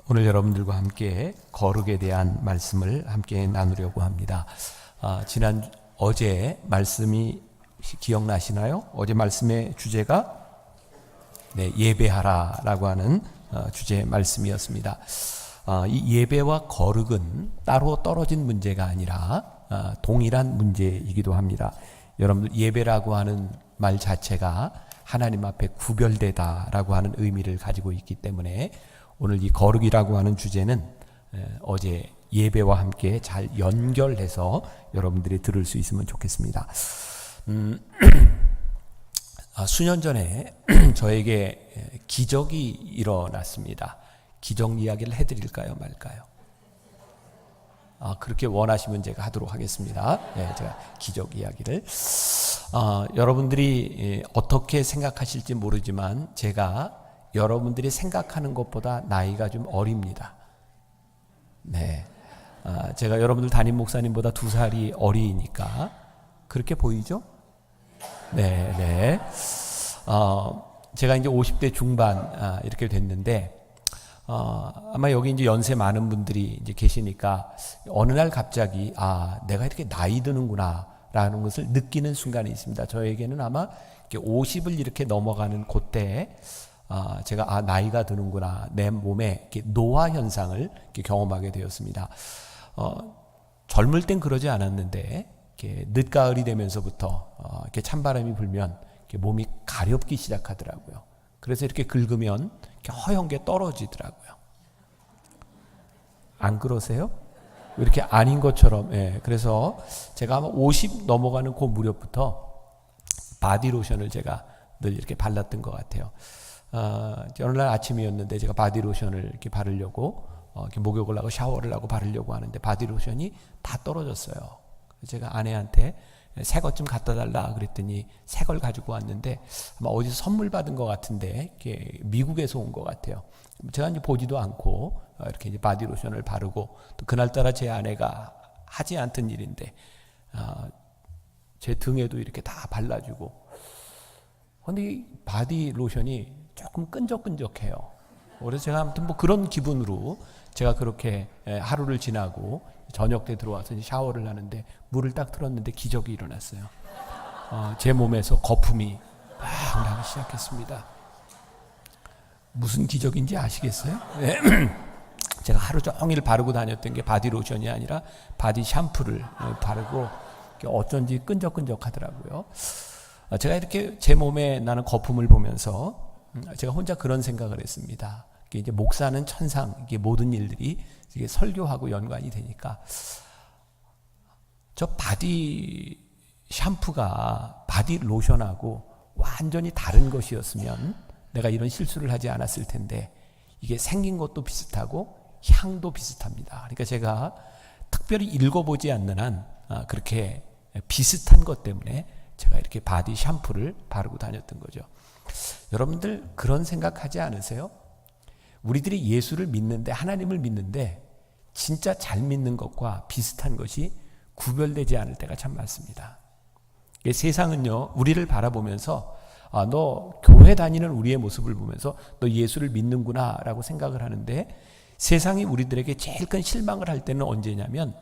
오늘 여러분들과 함께 거룩에 대한 말씀을 함께 나누려고 합니다. 어제 말씀이 기억나시나요? 어제 말씀의 주제가 예배하라라고 하는 주제의 말씀이었습니다. 이 예배와 거룩은 따로 떨어진 문제가 아니라 동일한 문제이기도 합니다. 여러분들, 예배라고 하는 말 자체가 하나님 앞에 구별되다라고 하는 의미를 가지고 있기 때문에 오늘 이 거룩이라고 하는 주제는 어제 예배와 함께 잘 연결해서 여러분들이 들을 수 있으면 좋겠습니다. 수년 전에 저에게 기적이 일어났습니다. 기적 이야기를 해드릴까요, 말까요? 그렇게 원하시면 제가 하도록 하겠습니다. 제가 기적 이야기를. 여러분들이 어떻게 생각하실지 모르지만 제가 여러분들이 생각하는 것보다 나이가 좀 어립니다. 제가 여러분들 담임 목사님보다 2살이 어리니까 그렇게 보이죠? 제가 이제 50대 중반 이렇게 됐는데 아마 여기 이제 연세 많은 분들이 이제 계시니까 어느 날 갑자기 내가 이렇게 나이 드는구나라는 것을 느끼는 순간이 있습니다. 저에게는 아마 50을 이렇게 넘어가는 그때 제가 나이가 드는구나, 내 몸에 이렇게 노화 현상을 이렇게 경험하게 되었습니다. 젊을 땐 그러지 않았는데 이렇게 늦가을이 되면서부터 이렇게 찬바람이 불면 이렇게 몸이 가렵기 시작하더라고요. 그래서 이렇게 긁으면 이렇게 허연 게 떨어지더라고요. 안 그러세요? 이렇게 아닌 것처럼. 그래서 제가 아마 50 넘어가는 그 무렵부터 바디로션을 제가 늘 이렇게 발랐던 것 같아요. 어느 날 아침이었는데 제가 바디로션을 이렇게 바르려고 이렇게 목욕을 하고 샤워를 하고 바르려고 하는데 바디로션이 다 떨어졌어요. 제가 아내한테 새 것 좀 갖다 달라 그랬더니 새 걸 가지고 왔는데 아마 어디서 선물 받은 것 같은데 이렇게 미국에서 온 것 같아요. 제가 이제 보지도 않고 이렇게 이제 바디로션을 바르고 또 그날따라 제 아내가 하지 않던 일인데 제 등에도 이렇게 다 발라주고. 근데 이 바디로션이 조금 끈적끈적해요. 그래서 제가 아무튼 뭐 그런 기분으로 제가 그렇게 하루를 지나고 저녁 때 들어와서 이제 샤워를 하는데 물을 딱 틀었는데 기적이 일어났어요. 제 몸에서 거품이 막 나기 시작했습니다. 무슨 기적인지 아시겠어요? 제가 하루 종일 바르고 다녔던 게 바디로션이 아니라 바디 샴푸를 바르고 어쩐지 끈적끈적하더라고요. 제가 이렇게 제 몸에 나는 거품을 보면서 제가 혼자 그런 생각을 했습니다. 이제 목사는 천상, 이게 모든 일들이 이게 설교하고 연관이 되니까 저 바디 샴푸가 바디 로션하고 완전히 다른 것이었으면 내가 이런 실수를 하지 않았을 텐데 이게 생긴 것도 비슷하고 향도 비슷합니다. 그러니까 제가 특별히 읽어보지 않는 한 그렇게 비슷한 것 때문에 제가 이렇게 바디 샴푸를 바르고 다녔던 거죠. 여러분들 그런 생각하지 않으세요? 우리들이 예수를 믿는데, 하나님을 믿는데 진짜 잘 믿는 것과 비슷한 것이 구별되지 않을 때가 참 많습니다. 세상은요, 우리를 바라보면서 너 교회 다니는 우리의 모습을 보면서 너 예수를 믿는구나 라고 생각을 하는데, 세상이 우리들에게 제일 큰 실망을 할 때는 언제냐면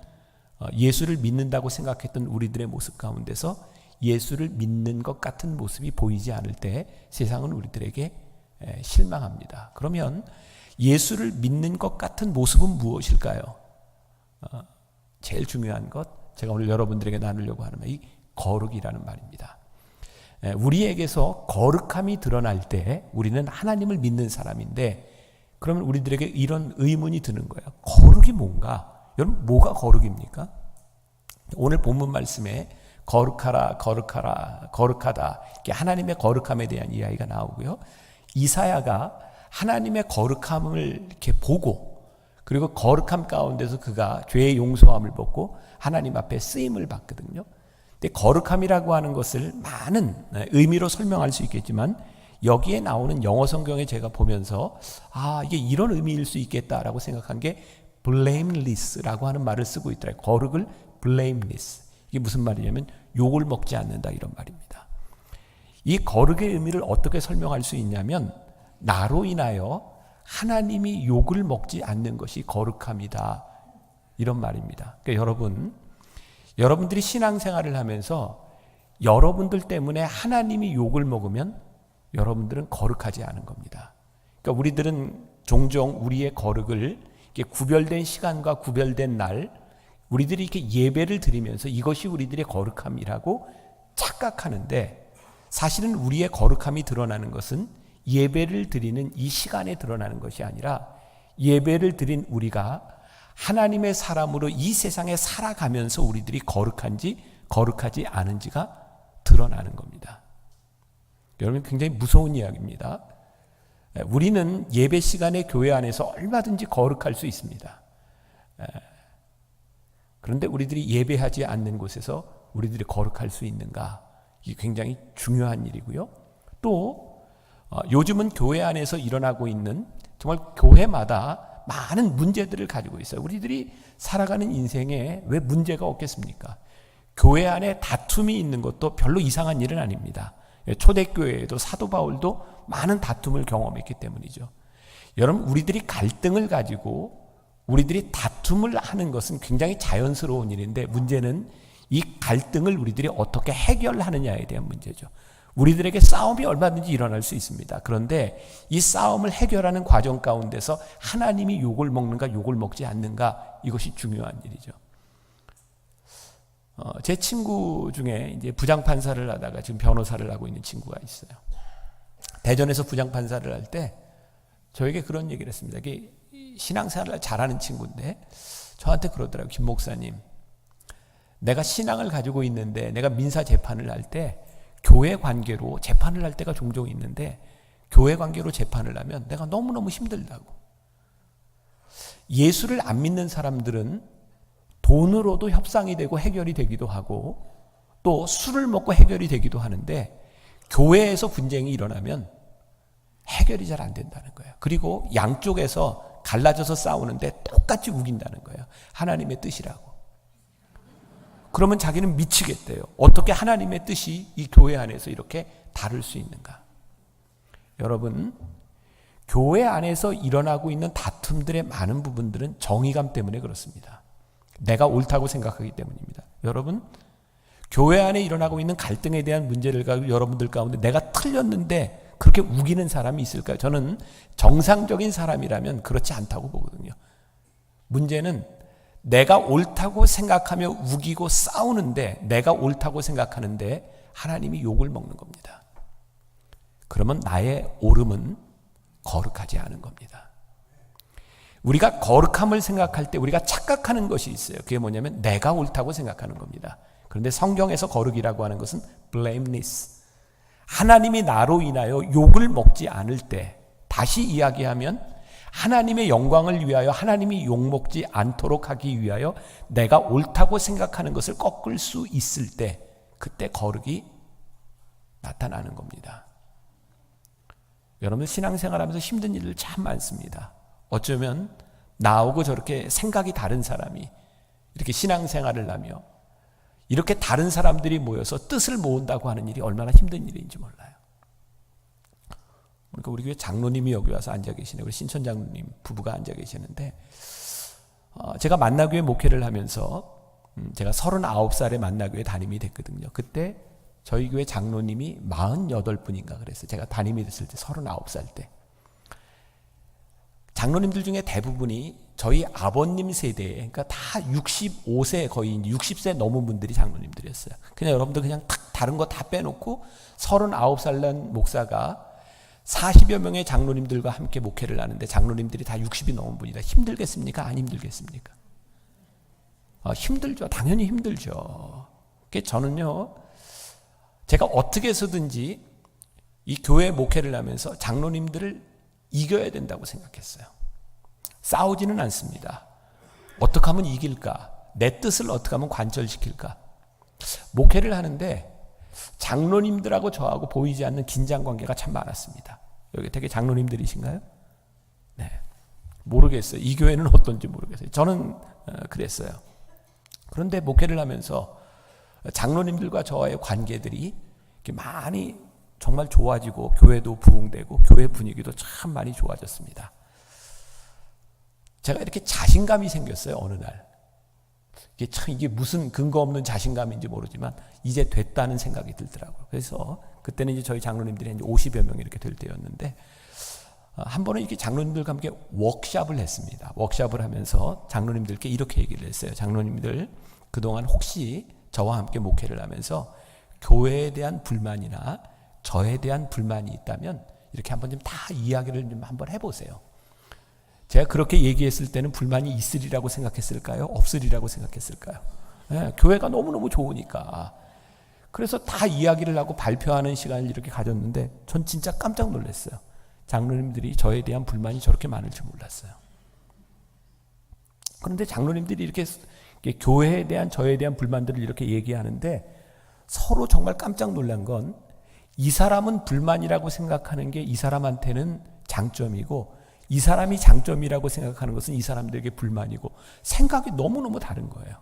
예수를 믿는다고 생각했던 우리들의 모습 가운데서 예수를 믿는 것 같은 모습이 보이지 않을 때 세상은 우리들에게 실망합니다. 그러면 예수를 믿는 것 같은 모습은 무엇일까요? 제일 중요한 것, 제가 오늘 여러분들에게 나누려고 하는 이 거룩이라는 말입니다. 우리에게서 거룩함이 드러날 때 우리는 하나님을 믿는 사람인데, 그러면 우리들에게 이런 의문이 드는 거예요. 거룩이 뭔가? 여러분, 뭐가 거룩입니까? 오늘 본문 말씀에 거룩하라, 거룩하라, 거룩하다, 하나님의 거룩함에 대한 이야기가 나오고요. 이사야가 하나님의 거룩함을 이렇게 보고, 그리고 거룩함 가운데서 그가 죄의 용서함을 받고 하나님 앞에 쓰임을 받거든요. 근데 거룩함이라고 하는 것을 많은 의미로 설명할 수 있겠지만 여기에 나오는 영어 성경에 제가 보면서 이게 이런 의미일 수 있겠다라고 생각한 게 blameless라고 하는 말을 쓰고 있더라고요. 거룩을 blameless. 이게 무슨 말이냐면 욕을 먹지 않는다, 이런 말입니다. 이 거룩의 의미를 어떻게 설명할 수 있냐면 나로 인하여 하나님이 욕을 먹지 않는 것이 거룩함이다. 이런 말입니다. 그러니까 여러분들이 신앙생활을 하면서 여러분들 때문에 하나님이 욕을 먹으면 여러분들은 거룩하지 않은 겁니다. 그러니까 우리들은 종종 우리의 거룩을 이렇게 구별된 시간과 구별된 날, 우리들이 이렇게 예배를 드리면서 이것이 우리들의 거룩함이라고 착각하는데, 사실은 우리의 거룩함이 드러나는 것은 예배를 드리는 이 시간에 드러나는 것이 아니라 예배를 드린 우리가 하나님의 사람으로 이 세상에 살아가면서 우리들이 거룩한지 거룩하지 않은지가 드러나는 겁니다. 여러분, 굉장히 무서운 이야기입니다. 우리는 예배 시간에 교회 안에서 얼마든지 거룩할 수 있습니다. 그런데 우리들이 예배하지 않는 곳에서 우리들이 거룩할 수 있는가? 이게 굉장히 중요한 일이고요. 또 요즘은 교회 안에서 일어나고 있는 정말 교회마다 많은 문제들을 가지고 있어요. 우리들이 살아가는 인생에 왜 문제가 없겠습니까? 교회 안에 다툼이 있는 것도 별로 이상한 일은 아닙니다. 초대교회에도 사도 바울도 많은 다툼을 경험했기 때문이죠. 여러분, 우리들이 갈등을 가지고 우리들이 다툼을 하는 것은 굉장히 자연스러운 일인데, 문제는 이 갈등을 우리들이 어떻게 해결하느냐에 대한 문제죠. 우리들에게 싸움이 얼마든지 일어날 수 있습니다. 그런데 이 싸움을 해결하는 과정 가운데서 하나님이 욕을 먹는가 욕을 먹지 않는가, 이것이 중요한 일이죠. 제 친구 중에 이제 부장판사를 하다가 지금 변호사를 하고 있는 친구가 있어요. 대전에서 부장판사를 할 때 저에게 그런 얘기를 했습니다. 이게 신앙생활을 잘하는 친구인데 저한테 그러더라고요. 김 목사님, 내가 신앙을 가지고 있는데 내가 민사 재판을 할 때 교회 관계로 재판을 할 때가 종종 있는데, 교회 관계로 재판을 하면 내가 너무너무 힘들다고. 예수를 안 믿는 사람들은 돈으로도 협상이 되고 해결이 되기도 하고 또 술을 먹고 해결이 되기도 하는데, 교회에서 분쟁이 일어나면 해결이 잘 안 된다는 거예요. 그리고 양쪽에서 갈라져서 싸우는데 똑같이 우긴다는 거예요. 하나님의 뜻이라고. 그러면 자기는 미치겠대요. 어떻게 하나님의 뜻이 이 교회 안에서 이렇게 다를 수 있는가? 여러분, 교회 안에서 일어나고 있는 다툼들의 많은 부분들은 정의감 때문에 그렇습니다. 내가 옳다고 생각하기 때문입니다. 여러분, 교회 안에 일어나고 있는 갈등에 대한 문제를 가지고 여러분들 가운데 내가 틀렸는데 그렇게 우기는 사람이 있을까요? 저는 정상적인 사람이라면 그렇지 않다고 보거든요. 문제는 내가 옳다고 생각하며 우기고 싸우는데, 내가 옳다고 생각하는데 하나님이 욕을 먹는 겁니다. 그러면 나의 옳음은 거룩하지 않은 겁니다. 우리가 거룩함을 생각할 때 우리가 착각하는 것이 있어요. 그게 뭐냐면 내가 옳다고 생각하는 겁니다. 그런데 성경에서 거룩이라고 하는 것은 blameless, 하나님이 나로 인하여 욕을 먹지 않을 때, 다시 이야기하면 하나님의 영광을 위하여 하나님이 욕먹지 않도록 하기 위하여 내가 옳다고 생각하는 것을 꺾을 수 있을 때, 그때 거룩이 나타나는 겁니다. 여러분, 신앙생활하면서 힘든 일들 참 많습니다. 어쩌면 나하고 저렇게 생각이 다른 사람이 이렇게 신앙생활을 하며 이렇게 다른 사람들이 모여서 뜻을 모은다고 하는 일이 얼마나 힘든 일인지 몰라요. 그러니까 우리 교회 장로님이 여기 와서 앉아 계시네요. 우리 신천 장로님 부부가 앉아 계시는데, 제가 만나교회 목회를 하면서 제가 39살에 만나교회 담임이 됐거든요. 그때 저희 교회 장로님이 48분인가 그랬어요. 제가 담임이 됐을 때 39살 때. 장로님들 중에 대부분이 저희 아버님 세대에, 그러니까 다 65세, 거의 60세 넘은 분들이 장로님들이었어요. 그냥 여러분들 그냥 다른 거 다 빼놓고 39살 난 목사가 40여 명의 장로님들과 함께 목회를 하는데, 장로님들이 다 60이 넘은 분이다. 힘들겠습니까? 안 힘들겠습니까? 힘들죠. 당연히 힘들죠. 저는요, 제가 어떻게 해서든지 이 교회 목회를 하면서 장로님들을 이겨야 된다고 생각했어요. 싸우지는 않습니다. 어떻게 하면 이길까? 내 뜻을 어떻게 하면 관철시킬까? 목회를 하는데 장로님들하고 저하고 보이지 않는 긴장관계가 참 많았습니다. 여기 되게 장로님들이신가요? 네, 모르겠어요. 이 교회는 어떤지 모르겠어요. 저는 그랬어요. 그런데 목회를 하면서 장로님들과 저와의 관계들이 많이 정말 좋아지고 교회도 부흥되고 교회 분위기도 참 많이 좋아졌습니다. 제가 이렇게 자신감이 생겼어요. 어느 날. 이게 무슨 근거 없는 자신감인지 모르지만 이제 됐다는 생각이 들더라고요. 그래서 그때는 이제 저희 장로님들이 이제 50여 명 이렇게 될 때였는데, 한 번은 이렇게 장로님들과 함께 워크숍을 했습니다. 워크숍을 하면서 장로님들께 이렇게 얘기를 했어요. 장로님들, 그동안 혹시 저와 함께 목회를 하면서 교회에 대한 불만이나 저에 대한 불만이 있다면 이렇게 한번 좀 다 이야기를 좀 한번 해보세요. 제가 그렇게 얘기했을 때는 불만이 있으리라고 생각했을까요? 없으리라고 생각했을까요? 교회가 너무너무 좋으니까. 그래서 다 이야기를 하고 발표하는 시간을 이렇게 가졌는데 전 진짜 깜짝 놀랐어요. 장로님들이 저에 대한 불만이 저렇게 많을 줄 몰랐어요. 그런데 장로님들이 이렇게 교회에 대한 저에 대한 불만들을 이렇게 얘기하는데 서로 정말 깜짝 놀란 건 이 사람은 불만이라고 생각하는 게 이 사람한테는 장점이고 이 사람이 장점이라고 생각하는 것은 이 사람들에게 불만이고 생각이 너무너무 다른 거예요.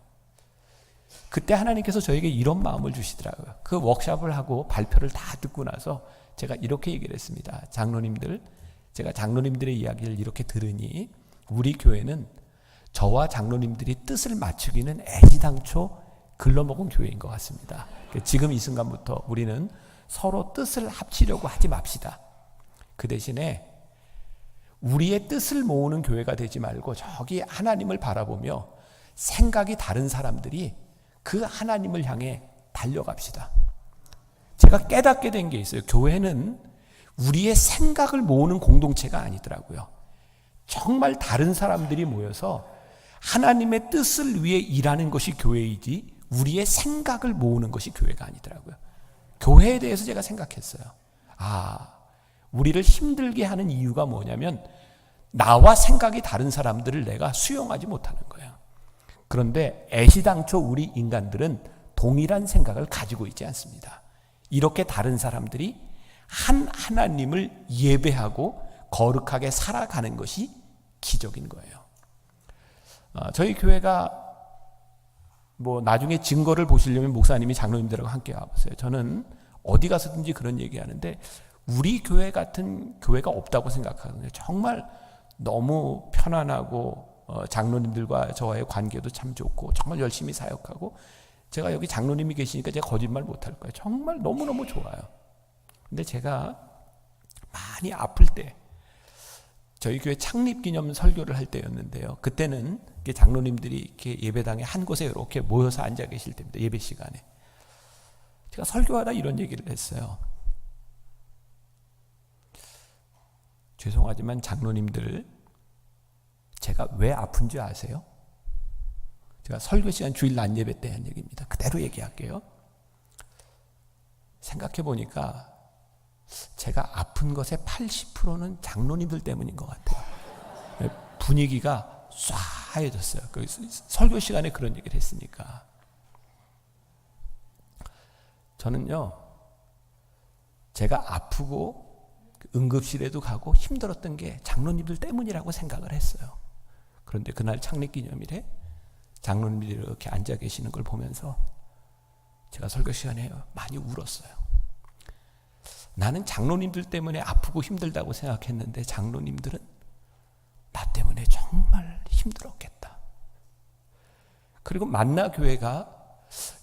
그때 하나님께서 저에게 이런 마음을 주시더라고요. 그 워크숍을 하고 발표를 다 듣고 나서 제가 이렇게 얘기를 했습니다. 장로님들, 제가 장로님들의 이야기를 이렇게 들으니 우리 교회는 저와 장로님들이 뜻을 맞추기는 애지당초 글러먹은 교회인 것 같습니다. 지금 이 순간부터 우리는 서로 뜻을 합치려고 하지 맙시다. 그 대신에 우리의 뜻을 모으는 교회가 되지 말고 저기 하나님을 바라보며 생각이 다른 사람들이 그 하나님을 향해 달려갑시다. 제가 깨닫게 된 게 있어요. 교회는 우리의 생각을 모으는 공동체가 아니더라고요. 정말 다른 사람들이 모여서 하나님의 뜻을 위해 일하는 것이 교회이지 우리의 생각을 모으는 것이 교회가 아니더라고요. 교회에 대해서 제가 생각했어요. 우리를 힘들게 하는 이유가 뭐냐면 나와 생각이 다른 사람들을 내가 수용하지 못하는 거예요. 그런데 애시당초 우리 인간들은 동일한 생각을 가지고 있지 않습니다. 이렇게 다른 사람들이 한 하나님을 예배하고 거룩하게 살아가는 것이 기적인 거예요. 저희 교회가 나중에 증거를 보시려면 목사님이 장로님들하고 함께 와보세요. 저는 어디 가서든지 그런 얘기하는데 우리 교회 같은 교회가 없다고 생각하거든요. 정말 너무 편안하고 장로님들과 저와의 관계도 참 좋고 정말 열심히 사역하고 제가 여기 장로님이 계시니까 제가 거짓말 못할 거예요. 정말 너무너무 좋아요. 근데 제가 많이 아플 때 저희 교회 창립기념 설교를 할 때였는데요. 그때는 장로님들이 이렇게 예배당에 한 곳에 이렇게 모여서 앉아 계실 때입니다. 예배 시간에. 제가 설교하다 이런 얘기를 했어요. 죄송하지만 장로님들, 제가 왜 아픈지 아세요? 제가 설교 시간 주일 낮 예배 때 한 얘기입니다. 그대로 얘기할게요. 생각해 보니까 제가 아픈 것의 80%는 장로님들 때문인 것 같아요. 분위기가 쏴해졌어요. 설교 시간에 그런 얘기를 했으니까. 저는요, 제가 아프고 응급실에도 가고 힘들었던 게 장로님들 때문이라고 생각을 했어요. 그런데 그날 창립기념일에 장로님들이 이렇게 앉아 계시는 걸 보면서 제가 설교 시간에 많이 울었어요. 나는 장로님들 때문에 아프고 힘들다고 생각했는데 장로님들은 나 때문에 정말 힘들었겠다. 그리고 만나교회가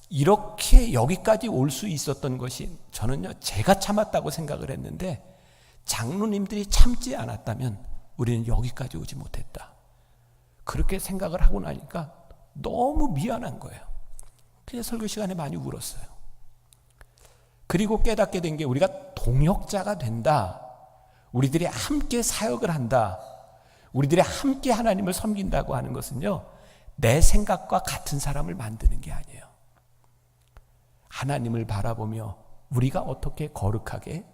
이렇게 여기까지 올 수 있었던 것이 저는요, 제가 참았다고 생각을 했는데 장로님들이 참지 않았다면 우리는 여기까지 오지 못했다. 그렇게 생각을 하고 나니까 너무 미안한 거예요. 그래서 설교 시간에 많이 울었어요. 그리고 깨닫게 된 게 우리가 동역자가 된다. 우리들이 함께 사역을 한다. 우리들이 함께 하나님을 섬긴다고 하는 것은요, 내 생각과 같은 사람을 만드는 게 아니에요. 하나님을 바라보며 우리가 어떻게 거룩하게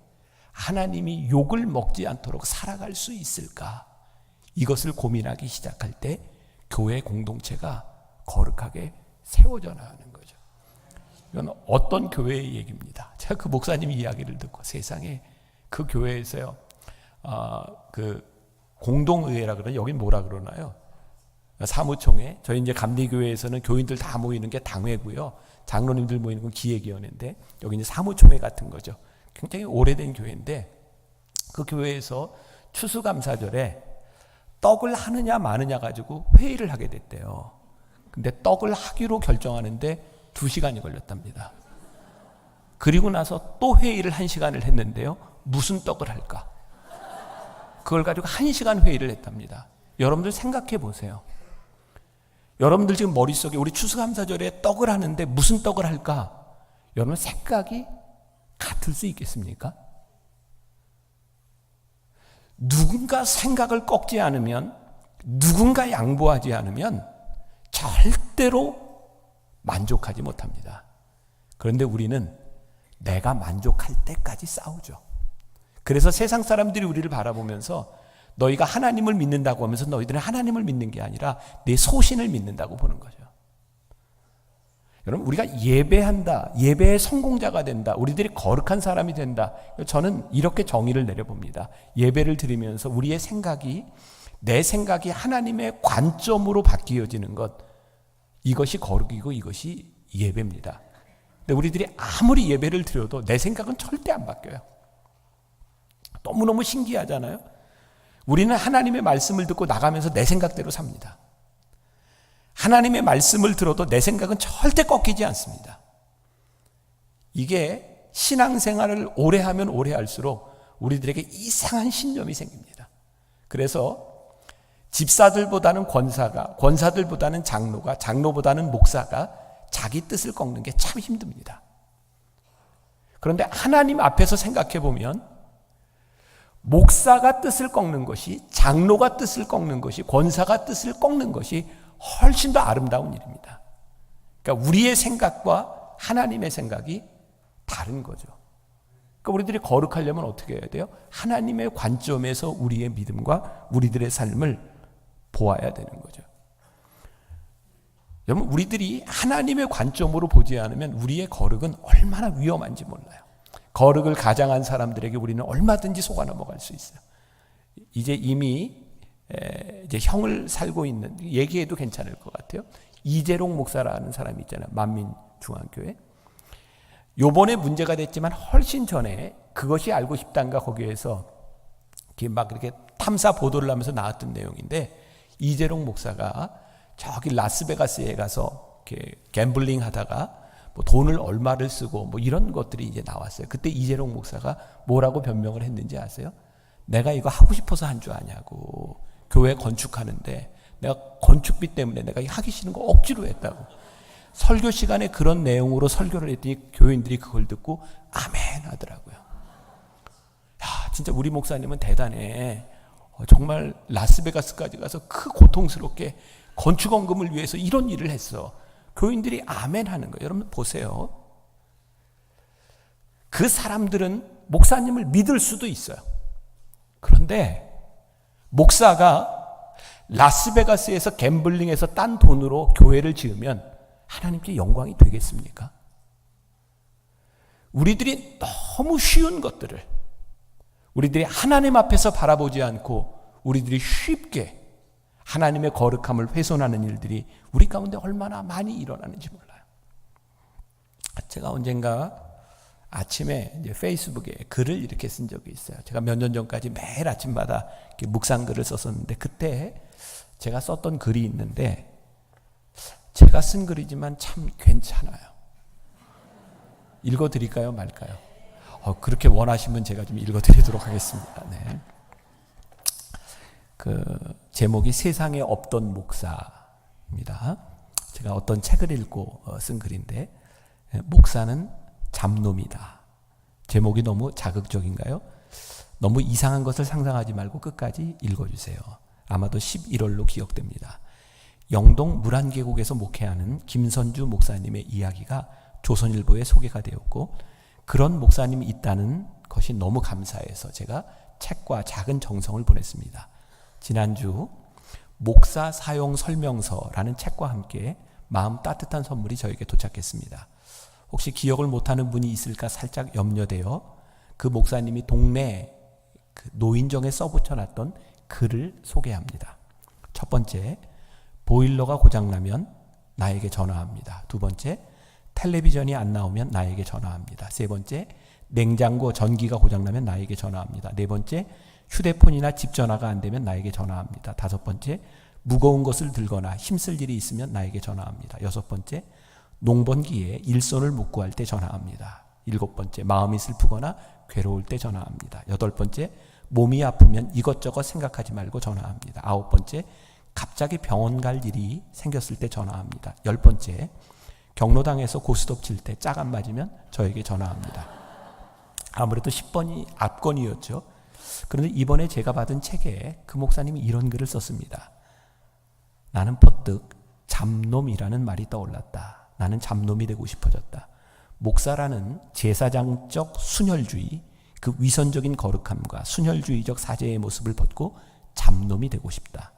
하나님이 욕을 먹지 않도록 살아갈 수 있을까? 이것을 고민하기 시작할 때 교회 공동체가 거룩하게 세워져 나가는 거죠. 이건 어떤 교회의 얘기입니다. 제가 그 목사님 이야기를 듣고 세상에 그 교회에서요, 그 공동의회라 그러나 여긴 뭐라 그러나요? 사무총회. 저희 이제 감리교회에서는 교인들 다 모이는 게 당회고요. 장로님들 모이는 건 기획위원회인데 여기 이제 사무총회 같은 거죠. 굉장히 오래된 교회인데 그 교회에서 추수감사절에 떡을 하느냐 마느냐 가지고 회의를 하게 됐대요. 근데 떡을 하기로 결정하는데 2시간이 걸렸답니다. 그리고 나서 또 회의를 1시간을 했는데요. 무슨 떡을 할까? 그걸 가지고 1시간 회의를 했답니다. 여러분들 생각해 보세요. 여러분들 지금 머릿속에 우리 추수감사절에 떡을 하는데 무슨 떡을 할까? 여러분 생각이 같을 수 있겠습니까? 누군가 생각을 꺾지 않으면, 누군가 양보하지 않으면 절대로 만족하지 못합니다. 그런데 우리는 내가 만족할 때까지 싸우죠. 그래서 세상 사람들이 우리를 바라보면서 너희가 하나님을 믿는다고 하면서 너희들은 하나님을 믿는 게 아니라 내 소신을 믿는다고 보는 거죠. 여러분, 우리가 예배한다, 예배의 성공자가 된다, 우리들이 거룩한 사람이 된다. 저는 이렇게 정의를 내려봅니다. 예배를 드리면서 우리의 생각이, 내 생각이 하나님의 관점으로 바뀌어지는 것, 이것이 거룩이고 이것이 예배입니다. 근데 우리들이 아무리 예배를 드려도 내 생각은 절대 안 바뀌어요. 너무너무 신기하잖아요. 우리는 하나님의 말씀을 듣고 나가면서 내 생각대로 삽니다. 하나님의 말씀을 들어도 내 생각은 절대 꺾이지 않습니다. 이게 신앙생활을 오래 하면 오래 할수록 우리들에게 이상한 신념이 생깁니다. 그래서 집사들보다는 권사가, 권사들보다는 장로가, 장로보다는 목사가 자기 뜻을 꺾는 게 참 힘듭니다. 그런데 하나님 앞에서 생각해 보면 목사가 뜻을 꺾는 것이, 장로가 뜻을 꺾는 것이, 권사가 뜻을 꺾는 것이 훨씬 더 아름다운 일입니다. 그러니까 우리의 생각과 하나님의 생각이 다른 거죠. 그러니까 우리들이 거룩하려면 어떻게 해야 돼요? 하나님의 관점에서 우리의 믿음과 우리들의 삶을 보아야 되는 거죠. 여러분, 우리들이 하나님의 관점으로 보지 않으면 우리의 거룩은 얼마나 위험한지 몰라요. 거룩을 가장한 사람들에게 우리는 얼마든지 속아 넘어갈 수 있어요. 이제 이미 이제 형을 살고 있는, 얘기해도 괜찮을 것 같아요. 이재롱 목사라는 사람이 있잖아요. 만민중앙교회. 요번에 문제가 됐지만 훨씬 전에 그것이 알고 싶단가 거기에서 막 이렇게 탐사 보도를 하면서 나왔던 내용인데, 이재롱 목사가 저기 라스베가스에 가서 이렇게 갬블링 하다가 뭐 돈을 얼마를 쓰고 뭐 이런 것들이 이제 나왔어요. 그때 이재롱 목사가 뭐라고 변명을 했는지 아세요? 내가 이거 하고 싶어서 한 줄 아냐고. 교회 건축하는데 내가 건축비 때문에 내가 하기 싫은 거 억지로 했다고. 설교 시간에 그런 내용으로 설교를 했더니 교인들이 그걸 듣고 아멘 하더라고요. 야, 진짜 우리 목사님은 대단해. 정말 라스베가스까지 가서 그 고통스럽게 건축원금을 위해서 이런 일을 했어. 교인들이 아멘 하는 거예요. 여러분 보세요. 그 사람들은 목사님을 믿을 수도 있어요. 그런데 목사가 라스베가스에서 갬블링해서 딴 돈으로 교회를 지으면 하나님께 영광이 되겠습니까? 우리들이 너무 쉬운 것들을 우리들이 하나님 앞에서 바라보지 않고 우리들이 쉽게 하나님의 거룩함을 훼손하는 일들이 우리 가운데 얼마나 많이 일어나는지 몰라요. 제가 언젠가 아침에 이제 페이스북에 글을 이렇게 쓴 적이 있어요. 제가 몇 년 전까지 매일 아침마다 이렇게 묵상글을 썼었는데, 그때 제가 썼던 글이 있는데, 제가 쓴 글이지만 참 괜찮아요. 읽어드릴까요, 말까요? 그렇게 원하시면 제가 좀 읽어드리도록 하겠습니다. 네. 그 제목이 세상에 없던 목사입니다. 제가 어떤 책을 읽고 쓴 글인데, 목사는 잡놈이다. 제목이 너무 자극적인가요? 너무 이상한 것을 상상하지 말고 끝까지 읽어주세요. 아마도 11월로 기억됩니다. 영동 물안계곡에서 목회하는 김선주 목사님의 이야기가 조선일보에 소개가 되었고, 그런 목사님이 있다는 것이 너무 감사해서 제가 책과 작은 정성을 보냈습니다. 지난주 목사 사용 설명서라는 책과 함께 마음 따뜻한 선물이 저에게 도착했습니다. 혹시 기억을 못하는 분이 있을까 살짝 염려되어 그 목사님이 동네 그 노인정에 써붙여놨던 글을 소개합니다. 첫 번째, 보일러가 고장나면 나에게 전화합니다. 두 번째, 텔레비전이 안 나오면 나에게 전화합니다. 세 번째, 냉장고 전기가 고장나면 나에게 전화합니다. 네 번째, 휴대폰이나 집 전화가 안 되면 나에게 전화합니다. 5번째, 무거운 것을 들거나 힘쓸 일이 있으면 나에게 전화합니다. 6번째, 농번기에 일손을 못 구할 때 전화합니다. 7번째, 마음이 슬프거나 괴로울 때 전화합니다. 8번째, 몸이 아프면 이것저것 생각하지 말고 전화합니다. 9번째, 갑자기 병원 갈 일이 생겼을 때 전화합니다. 10번째, 경로당에서 고스톱 칠 때 짝 안 맞으면 저에게 전화합니다. 아무래도 10번이 앞건이었죠. 그런데 이번에 제가 받은 책에 그 목사님이 이런 글을 썼습니다. 나는 퍼뜩 잡놈이라는 말이 떠올랐다. 나는 잡놈이 되고 싶어졌다. 목사라는 제사장적 순혈주의, 그 위선적인 거룩함과 순혈주의적 사제의 모습을 벗고 잡놈이 되고 싶다.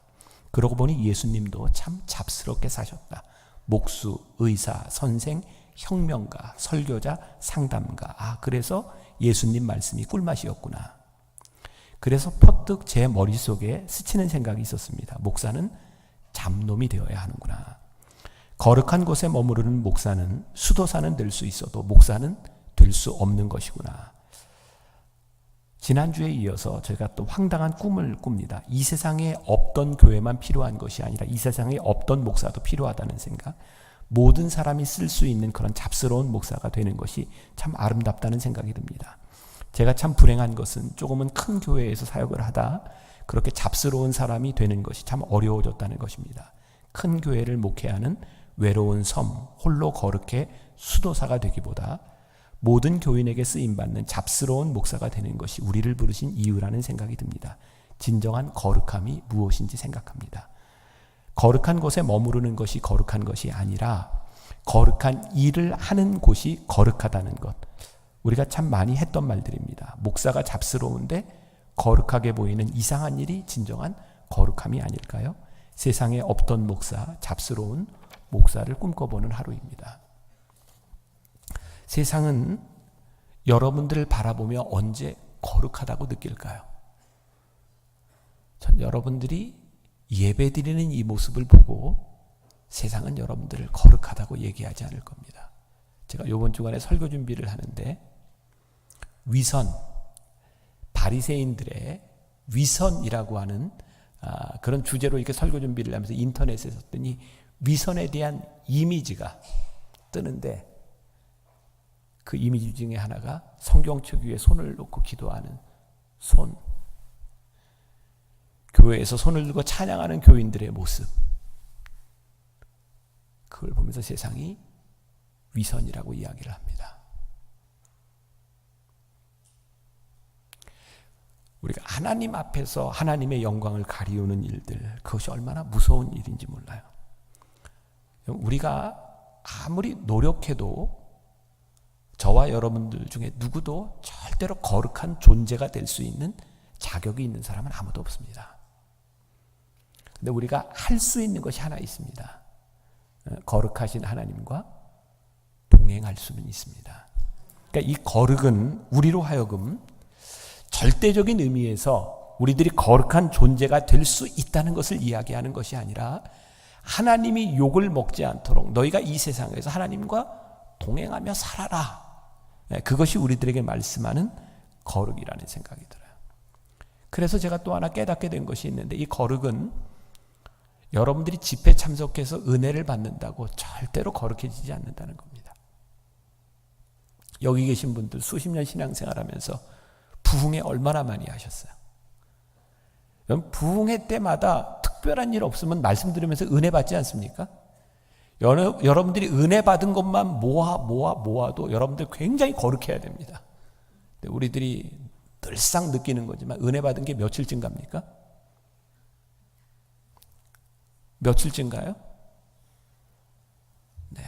그러고 보니 예수님도 참 잡스럽게 사셨다. 목수, 의사, 선생, 혁명가, 설교자, 상담가. 그래서 예수님 말씀이 꿀맛이었구나. 그래서 퍼뜩 제 머릿속에 스치는 생각이 있었습니다. 목사는 잡놈이 되어야 하는구나. 거룩한 곳에 머무르는 목사는 수도사는 될 수 있어도 목사는 될 수 없는 것이구나. 지난주에 이어서 저희가 또 황당한 꿈을 꿉니다. 이 세상에 없던 교회만 필요한 것이 아니라 이 세상에 없던 목사도 필요하다는 생각. 모든 사람이 쓸 수 있는 그런 잡스러운 목사가 되는 것이 참 아름답다는 생각이 듭니다. 제가 참 불행한 것은 조금은 큰 교회에서 사역을 하다 그렇게 잡스러운 사람이 되는 것이 참 어려워졌다는 것입니다. 큰 교회를 목회하는 외로운 섬, 홀로 거룩해 수도사가 되기보다 모든 교인에게 쓰임받는 잡스러운 목사가 되는 것이 우리를 부르신 이유라는 생각이 듭니다. 진정한 거룩함이 무엇인지 생각합니다. 거룩한 곳에 머무르는 것이 거룩한 것이 아니라 거룩한 일을 하는 곳이 거룩하다는 것. 우리가 참 많이 했던 말들입니다. 목사가 잡스러운데 거룩하게 보이는 이상한 일이 진정한 거룩함이 아닐까요? 세상에 없던 목사, 잡스러운 목사를 꿈꿔보는 하루입니다. 세상은 여러분들을 바라보며 언제 거룩하다고 느낄까요? 전 여러분들이 예배드리는 이 모습을 보고 세상은 여러분들을 거룩하다고 얘기하지 않을 겁니다. 제가 이번 주간에 설교 준비를 하는데 위선, 바리새인들의 위선이라고 하는 그런 주제로 이렇게 설교 준비를 하면서 인터넷에 썼더니 위선에 대한 이미지가 뜨는데 그 이미지 중에 하나가 성경책 위에 손을 놓고 기도하는 손. 교회에서 손을 들고 찬양하는 교인들의 모습. 그걸 보면서 세상이 위선이라고 이야기를 합니다. 우리가 하나님 앞에서 하나님의 영광을 가리우는 일들, 그것이 얼마나 무서운 일인지 몰라요. 우리가 아무리 노력해도 저와 여러분들 중에 누구도 절대로 거룩한 존재가 될 수 있는 자격이 있는 사람은 아무도 없습니다. 근데 우리가 할 수 있는 것이 하나 있습니다. 거룩하신 하나님과 동행할 수는 있습니다. 그러니까 이 거룩은 우리로 하여금 절대적인 의미에서 우리들이 거룩한 존재가 될 수 있다는 것을 이야기하는 것이 아니라 하나님이 욕을 먹지 않도록 너희가 이 세상에서 하나님과 동행하며 살아라. 그것이 우리들에게 말씀하는 거룩이라는 생각이 들어요. 그래서 제가 또 하나 깨닫게 된 것이 있는데 이 거룩은 여러분들이 집회 참석해서 은혜를 받는다고 절대로 거룩해지지 않는다는 겁니다. 여기 계신 분들 수십 년 신앙생활하면서 부흥회 얼마나 많이 하셨어요? 부흥회 때마다 특별한 일 없으면 말씀 들으면서 은혜 받지 않습니까? 여러분들이 은혜 받은 것만 모아도 여러분들 굉장히 거룩해야 됩니다. 우리들이 늘상 느끼는 거지만 은혜 받은 게 며칠쯤 갑니까? 며칠쯤 가요? 네,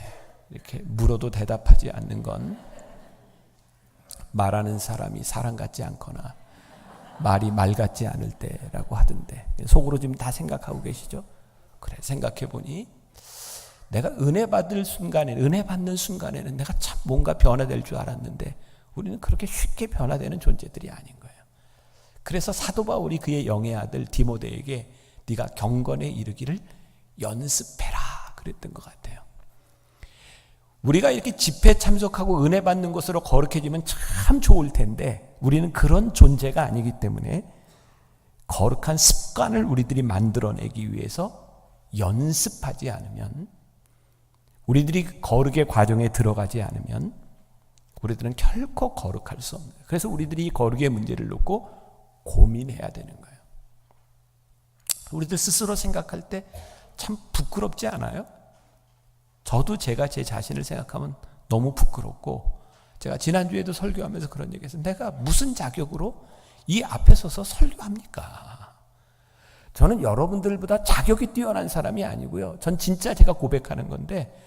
이렇게 물어도 대답하지 않는 건 말하는 사람이 사람 같지 않거나 말이 말 같지 않을 때라고 하던데 속으로 지금 다 생각하고 계시죠? 그래, 생각해보니 내가 은혜 받는 순간에는 내가 참 뭔가 변화될 줄 알았는데 우리는 그렇게 쉽게 변화되는 존재들이 아닌 거예요. 그래서 사도 바울이 그의 영의 아들 디모데에게 네가 경건에 이르기를 연습해라 그랬던 것 같아요. 우리가 이렇게 집회 참석하고 은혜 받는 것으로 거룩해지면 참 좋을 텐데 우리는 그런 존재가 아니기 때문에 거룩한 습관을 우리들이 만들어내기 위해서 연습하지 않으면, 우리들이 거룩의 과정에 들어가지 않으면 우리들은 결코 거룩할 수 없는 거예요. 그래서 우리들이 이 거룩의 문제를 놓고 고민해야 되는 거예요. 우리들 스스로 생각할 때 참 부끄럽지 않아요? 저도 제가 제 자신을 생각하면 너무 부끄럽고, 제가 지난주에도 설교하면서 그런 얘기했어요. 내가 무슨 자격으로 이 앞에 서서 설교합니까? 저는 여러분들보다 자격이 뛰어난 사람이 아니고요. 전 진짜 제가 고백하는 건데,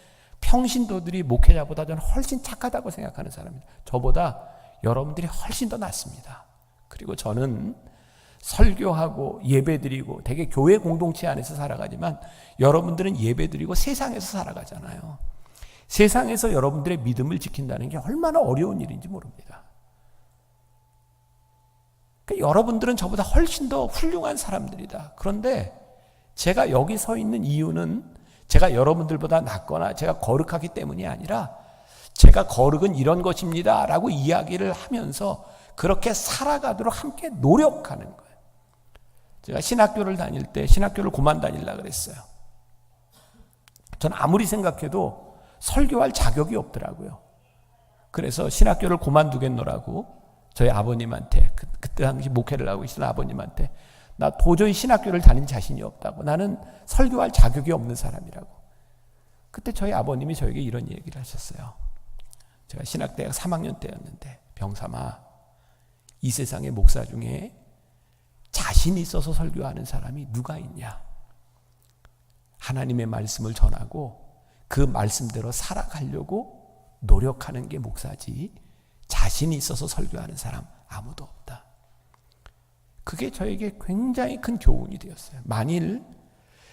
평신도들이 목회자보다 저는 훨씬 착하다고 생각하는 사람입니다. 저보다 여러분들이 훨씬 더 낫습니다. 그리고 저는 설교하고 예배드리고 되게 교회 공동체 안에서 살아가지만, 여러분들은 예배드리고 세상에서 살아가잖아요. 세상에서 여러분들의 믿음을 지킨다는 게 얼마나 어려운 일인지 모릅니다. 그러니까 여러분들은 저보다 훨씬 더 훌륭한 사람들이다. 그런데 제가 여기 서 있는 이유는 제가 여러분들보다 낫거나 제가 거룩하기 때문이 아니라, 제가 거룩은 이런 것입니다 라고 이야기를 하면서 그렇게 살아가도록 함께 노력하는 거예요. 제가 신학교를 다닐 때 신학교를 그만 다니려고 그랬어요. 전 아무리 생각해도 설교할 자격이 없더라고요. 그래서 신학교를 그만두겠노라고 저희 아버님한테, 그때 당시 목회를 하고 계시던 아버님한테, 나 도저히 신학교를 다닌 자신이 없다고, 나는 설교할 자격이 없는 사람이라고. 그때 저희 아버님이 저에게 이런 얘기를 하셨어요. 제가 신학대학 3학년 때였는데, 병삼아, 이 세상의 목사 중에 자신이 있어서 설교하는 사람이 누가 있냐? 하나님의 말씀을 전하고 그 말씀대로 살아가려고 노력하는 게 목사지, 자신이 있어서 설교하는 사람 아무도 없다. 그게 저에게 굉장히 큰 교훈이 되었어요. 만일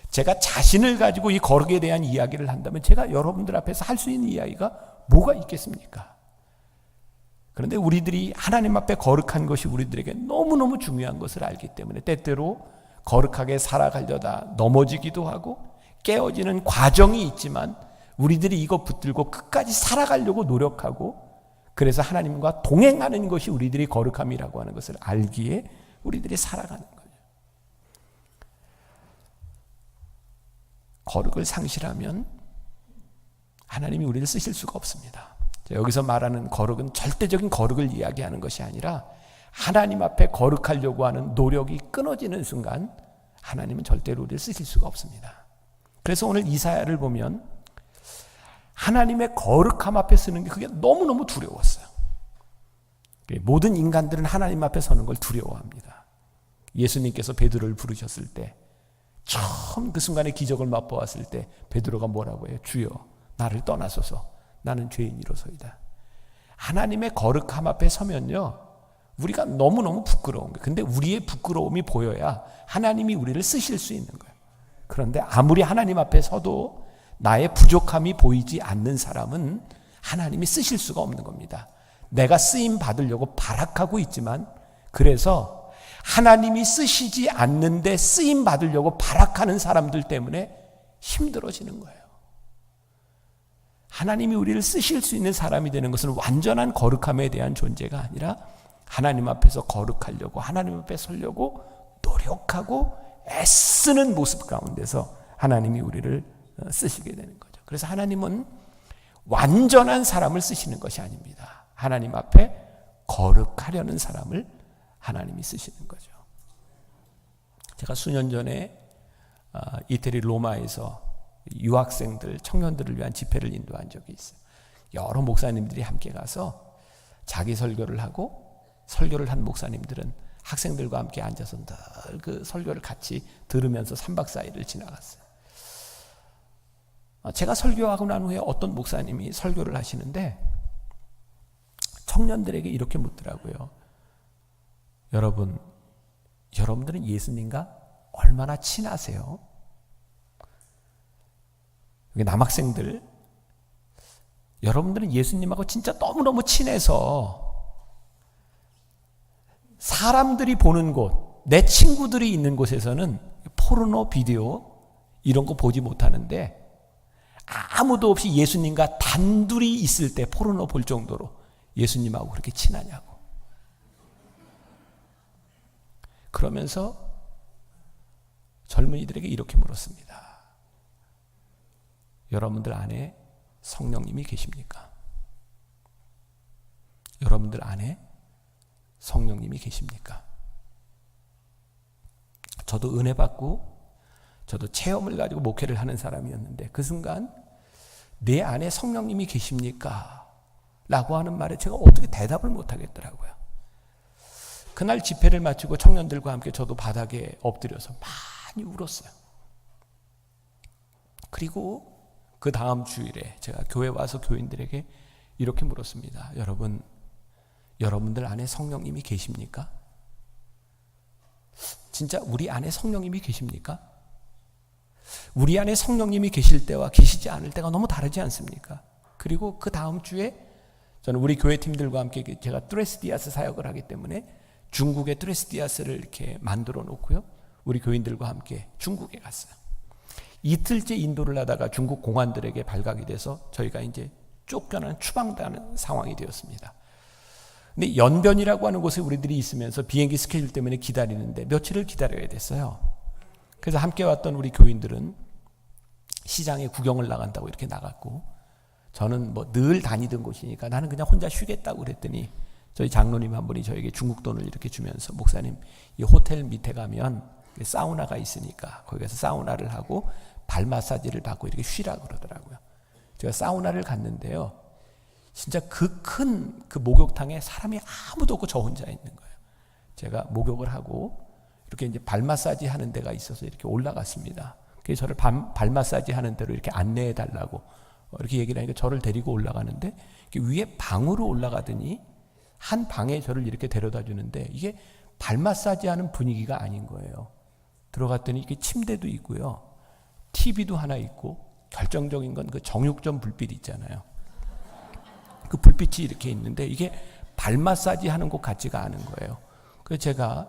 제가 자신을 가지고 이 거룩에 대한 이야기를 한다면 제가 여러분들 앞에서 할 수 있는 이야기가 뭐가 있겠습니까? 그런데 우리들이 하나님 앞에 거룩한 것이 우리들에게 너무너무 중요한 것을 알기 때문에 때때로 거룩하게 살아가려다 넘어지기도 하고 깨어지는 과정이 있지만, 우리들이 이거 붙들고 끝까지 살아가려고 노력하고, 그래서 하나님과 동행하는 것이 우리들이 거룩함이라고 하는 것을 알기에 우리들이 살아가는 거예요. 거룩을 상실하면 하나님이 우리를 쓰실 수가 없습니다. 여기서 말하는 거룩은 절대적인 거룩을 이야기하는 것이 아니라, 하나님 앞에 거룩하려고 하는 노력이 끊어지는 순간 하나님은 절대로 우리를 쓰실 수가 없습니다. 그래서 오늘 이사야를 보면 하나님의 거룩함 앞에 서는 게 그게 너무너무 두려웠어요. 모든 인간들은 하나님 앞에 서는 걸 두려워합니다. 예수님께서 베드로를 부르셨을 때, 처음 그 순간에 기적을 맛보았을 때 베드로가 뭐라고 해요? 주여, 나를 떠나소서, 나는 죄인이로소이다. 하나님의 거룩함 앞에 서면요, 우리가 너무너무 부끄러운 거예요. 근데 우리의 부끄러움이 보여야 하나님이 우리를 쓰실 수 있는 거예요. 그런데 아무리 하나님 앞에 서도 나의 부족함이 보이지 않는 사람은 하나님이 쓰실 수가 없는 겁니다. 내가 쓰임 받으려고 발악하고 있지만, 그래서 하나님이 쓰시지 않는데 쓰임 받으려고 발악하는 사람들 때문에 힘들어지는 거예요. 하나님이 우리를 쓰실 수 있는 사람이 되는 것은 완전한 거룩함에 대한 존재가 아니라, 하나님 앞에서 거룩하려고, 하나님 앞에 서려고 노력하고 애쓰는 모습 가운데서 하나님이 우리를 쓰시게 되는 거죠. 그래서 하나님은 완전한 사람을 쓰시는 것이 아닙니다. 하나님 앞에 거룩하려는 사람을 하나님이 쓰시는 거죠. 제가 수년 전에 이태리 로마에서 유학생들, 청년들을 위한 집회를 인도한 적이 있어요. 여러 목사님들이 함께 가서 자기 설교를 하고, 설교를 한 목사님들은 학생들과 함께 앉아서 늘 그 설교를 같이 들으면서 3박 4일을 지나갔어요. 제가 설교하고 난 후에 어떤 목사님이 설교를 하시는데 청년들에게 이렇게 묻더라고요. 여러분들은 예수님과 얼마나 친하세요? 여기 남학생들, 여러분들은 예수님하고 진짜 너무너무 친해서 사람들이 보는 곳, 내 친구들이 있는 곳에서는 포르노 비디오 이런 거 보지 못하는데, 아무도 없이 예수님과 단둘이 있을 때 포르노 볼 정도로 예수님하고 그렇게 친하냐고. 그러면서 젊은이들에게 이렇게 물었습니다. 여러분들 안에 성령님이 계십니까? 여러분들 안에 성령님이 계십니까? 저도 은혜 받고 저도 체험을 가지고 목회를 하는 사람이었는데 그 순간 내 안에 성령님이 계십니까? 라고 하는 말에 제가 어떻게 대답을 못 하겠더라고요. 그날 집회를 마치고 청년들과 함께 저도 바닥에 엎드려서 많이 울었어요. 그리고 그 다음 주일에 제가 교회 와서 교인들에게 이렇게 물었습니다. 여러분들 안에 성령님이 계십니까? 진짜 우리 안에 성령님이 계십니까? 우리 안에 성령님이 계실 때와 계시지 않을 때가 너무 다르지 않습니까? 그리고 그 다음 주에 저는 우리 교회 팀들과 함께 제가 뚜레스디아스 사역을 하기 때문에 중국의 뚜레스디아스를 이렇게 만들어 놓고요. 우리 교인들과 함께 중국에 갔어요. 이틀째 인도를 하다가 중국 공안들에게 발각이 돼서 저희가 이제 쫓겨나는 추방당하는 상황이 되었습니다. 근데 연변이라고 하는 곳에 우리들이 있으면서 비행기 스케줄 때문에 기다리는데 며칠을 기다려야 됐어요. 그래서 함께 왔던 우리 교인들은 시장에 구경을 나간다고 이렇게 나갔고 저는 뭐 늘 다니던 곳이니까 나는 그냥 혼자 쉬겠다고 그랬더니 저희 장로님 한 분이 저에게 중국 돈을 이렇게 주면서 목사님 이 호텔 밑에 가면 사우나가 있으니까 거기 가서 사우나를 하고 발 마사지를 받고 이렇게 쉬라고 그러더라고요. 제가 사우나를 갔는데요. 진짜 그 큰 그 목욕탕에 사람이 아무도 없고 저 혼자 있는 거예요. 제가 목욕을 하고 이렇게 이제 발 마사지 하는 데가 있어서 이렇게 올라갔습니다. 그래서 저를 발 마사지 하는 데로 이렇게 안내해 달라고 이렇게 얘기를 하니까 저를 데리고 올라가는데 위에 방으로 올라가더니 한 방에 저를 이렇게 데려다 주는데 이게 발 마사지 하는 분위기가 아닌 거예요. 들어갔더니 이게 침대도 있고요. TV도 하나 있고 결정적인 건 그 정육점 불빛 있잖아요. 그 불빛이 이렇게 있는데 이게 발 마사지 하는 곳 같지가 않은 거예요. 그래서 제가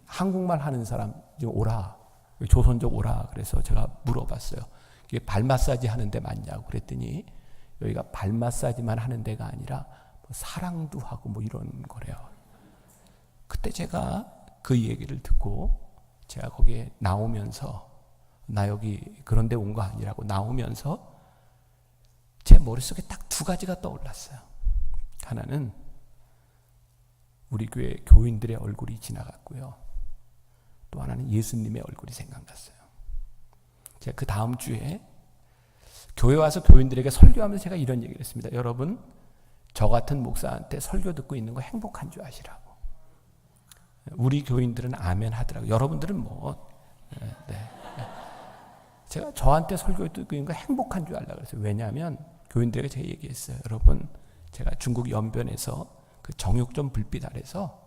한국말 하는 사람 오라, 조선족 오라 그래서 제가 물어봤어요. 이게 발 마사지 하는 데 맞냐고 그랬더니 여기가 발 마사지만 하는 데가 아니라 뭐 사랑도 하고 뭐 이런 거래요. 그때 제가 그 얘기를 듣고 제가 거기에 나오면서 나 여기 그런 데 온 거 아니라고 나오면서 제 머릿속에 딱 두 가지가 떠올랐어요. 하나는 우리 교회 교인들의 얼굴이 지나갔고요. 또 하나는 예수님의 얼굴이 생각났어요. 제가 그 다음 주에 교회 와서 교인들에게 설교하면서 제가 이런 얘기를 했습니다. 여러분, 저 같은 목사한테 설교 듣고 있는 거 행복한 줄 아시라고. 우리 교인들은 아멘 하더라고요. 여러분들은 뭐 제가 저한테 설교 듣고 있는 거 행복한 줄 알라 그랬어요. 왜냐하면 교인들에게 제가 얘기했어요. 여러분, 제가 중국 연변에서 그 정육점 불빛 아래서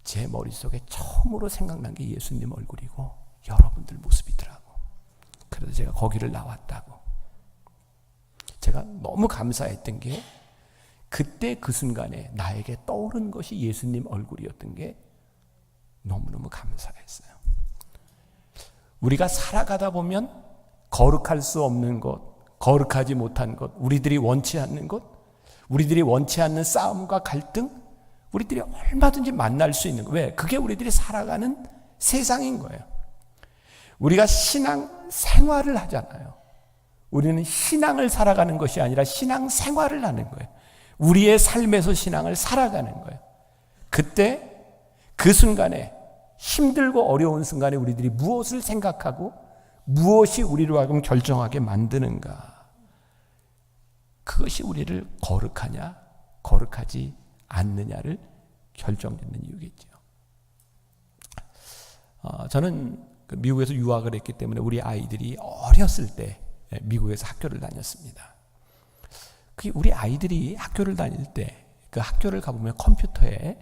제 머릿속에 처음으로 생각난 게 예수님 얼굴이고 여러분들 모습이더라고. 그래서 제가 거기를 나왔다고. 제가 너무 감사했던 게 그때 그 순간에 나에게 떠오른 것이 예수님 얼굴이었던 게 너무너무 감사했어요. 우리가 살아가다 보면 거룩할 수 없는 것, 거룩하지 못한 것, 우리들이 원치 않는 것, 우리들이 원치 않는 싸움과 갈등, 우리들이 얼마든지 만날 수 있는 거. 왜? 그게 우리들이 살아가는 세상인 거예요. 우리가 신앙 생활을 하잖아요. 우리는 신앙을 살아가는 것이 아니라 신앙 생활을 하는 거예요. 우리의 삶에서 신앙을 살아가는 거예요. 그때 그 순간에 힘들고 어려운 순간에 우리들이 무엇을 생각하고 무엇이 우리로 하여금 결정하게 만드는가. 그것이 우리를 거룩하냐 거룩하지 않느냐를 결정짓는 이유겠죠. 저는 미국에서 유학을 했기 때문에 우리 아이들이 어렸을 때 미국에서 학교를 다녔습니다. 우리 아이들이 학교를 다닐 때 그 학교를 가보면 컴퓨터에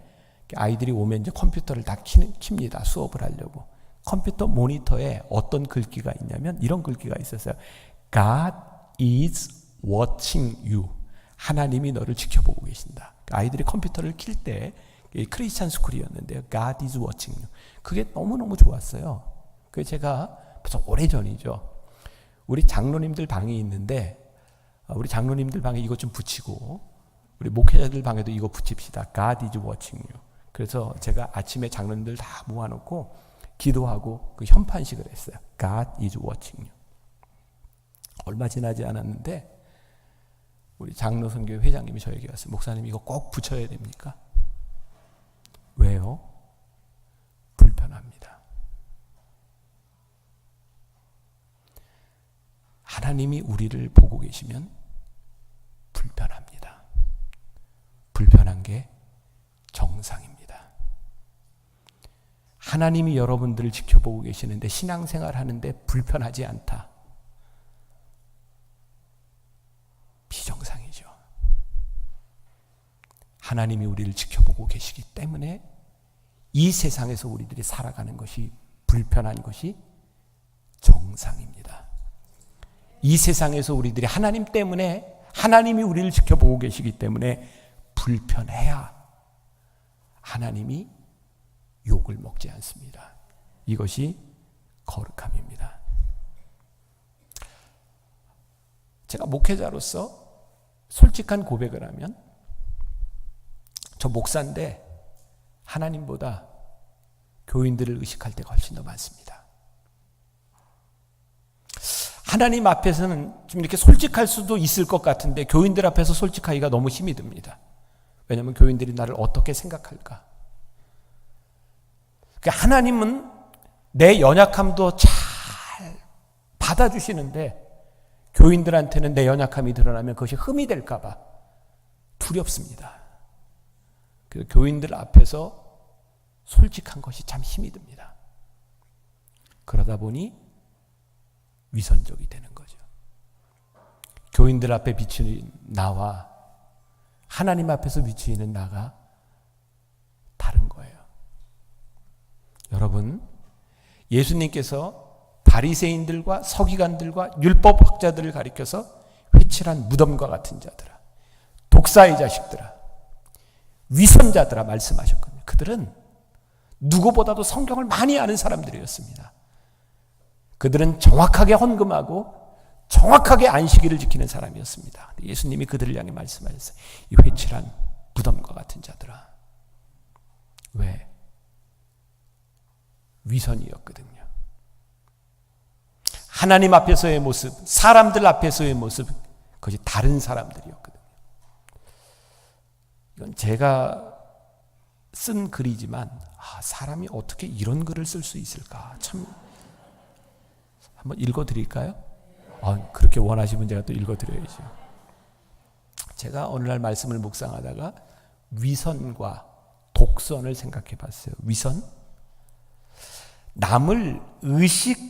아이들이 오면 이제 컴퓨터를 다 킵니다. 수업을 하려고. 컴퓨터 모니터에 어떤 글귀가 있냐면 이런 글귀가 있었어요. God is watching you. 하나님이 너를 지켜보고 계신다. 아이들이 컴퓨터를 킬 때 크리스찬 스쿨이었는데요. God is watching you. 그게 너무너무 좋았어요. 그래서 제가 벌써 오래전이죠. 우리 장로님들 방이 있는데 우리 장로님들 방에 이것 좀 붙이고 우리 목회자들 방에도 이거 붙입시다. God is watching you. 그래서 제가 아침에 장로님들 다 모아놓고 기도하고 그 현판식을 했어요. God is watching you. 얼마 지나지 않았는데 우리 장로선교회 회장님이 저에게 왔어요. 목사님, 이거 꼭 붙여야 됩니까? 왜요? 불편합니다. 하나님이 우리를 보고 계시면 불편합니다. 불편한 게 정상입니다. 하나님이 여러분들을 지켜보고 계시는데 신앙생활 하는데 불편하지 않다. 비정상이죠. 하나님이 우리를 지켜보고 계시기 때문에 이 세상에서 우리들이 살아가는 것이 불편한 것이 정상입니다. 이 세상에서 우리들이 하나님 때문에 하나님이 우리를 지켜보고 계시기 때문에 불편해야 하나님이 욕을 먹지 않습니다. 이것이 거룩함입니다. 제가 목회자로서 솔직한 고백을 하면 저 목사인데 하나님보다 교인들을 의식할 때가 훨씬 더 많습니다. 하나님 앞에서는 좀 이렇게 솔직할 수도 있을 것 같은데 교인들 앞에서 솔직하기가 너무 힘이 듭니다. 왜냐하면 교인들이 나를 어떻게 생각할까? 그러니까 하나님은 내 연약함도 잘 받아주시는데 교인들한테는 내 연약함이 드러나면 그것이 흠이 될까 봐 두렵습니다. 그래서 교인들 앞에서 솔직한 것이 참 힘이 듭니다. 그러다 보니 위선적이 되는 거죠. 교인들 앞에 비추는 나와 하나님 앞에서 비추는 나가 다른 거예요. 여러분, 예수님께서 바리새인들과 서기관들과 율법학자들을 가리켜서 회칠한 무덤과 같은 자들아, 독사의 자식들아, 위선자들아 말씀하셨거든요. 그들은 누구보다도 성경을 많이 아는 사람들이었습니다. 그들은 정확하게 헌금하고 정확하게 안식일을 지키는 사람이었습니다. 예수님이 그들을 향해 말씀하셨어요. 이 회칠한 무덤과 같은 자들아. 왜? 위선이었거든요. 하나님 앞에서의 모습, 사람들 앞에서의 모습, 그것이 다른 사람들이었거든요. 이건 제가 쓴 글이지만 사람이 어떻게 이런 글을 쓸 수 있을까? 참 한번 읽어드릴까요? 그렇게 원하시면 제가 또 읽어드려야죠. 제가 오늘날 말씀을 묵상하다가 위선과 독선을 생각해 봤어요. 위선? 남을 의식해서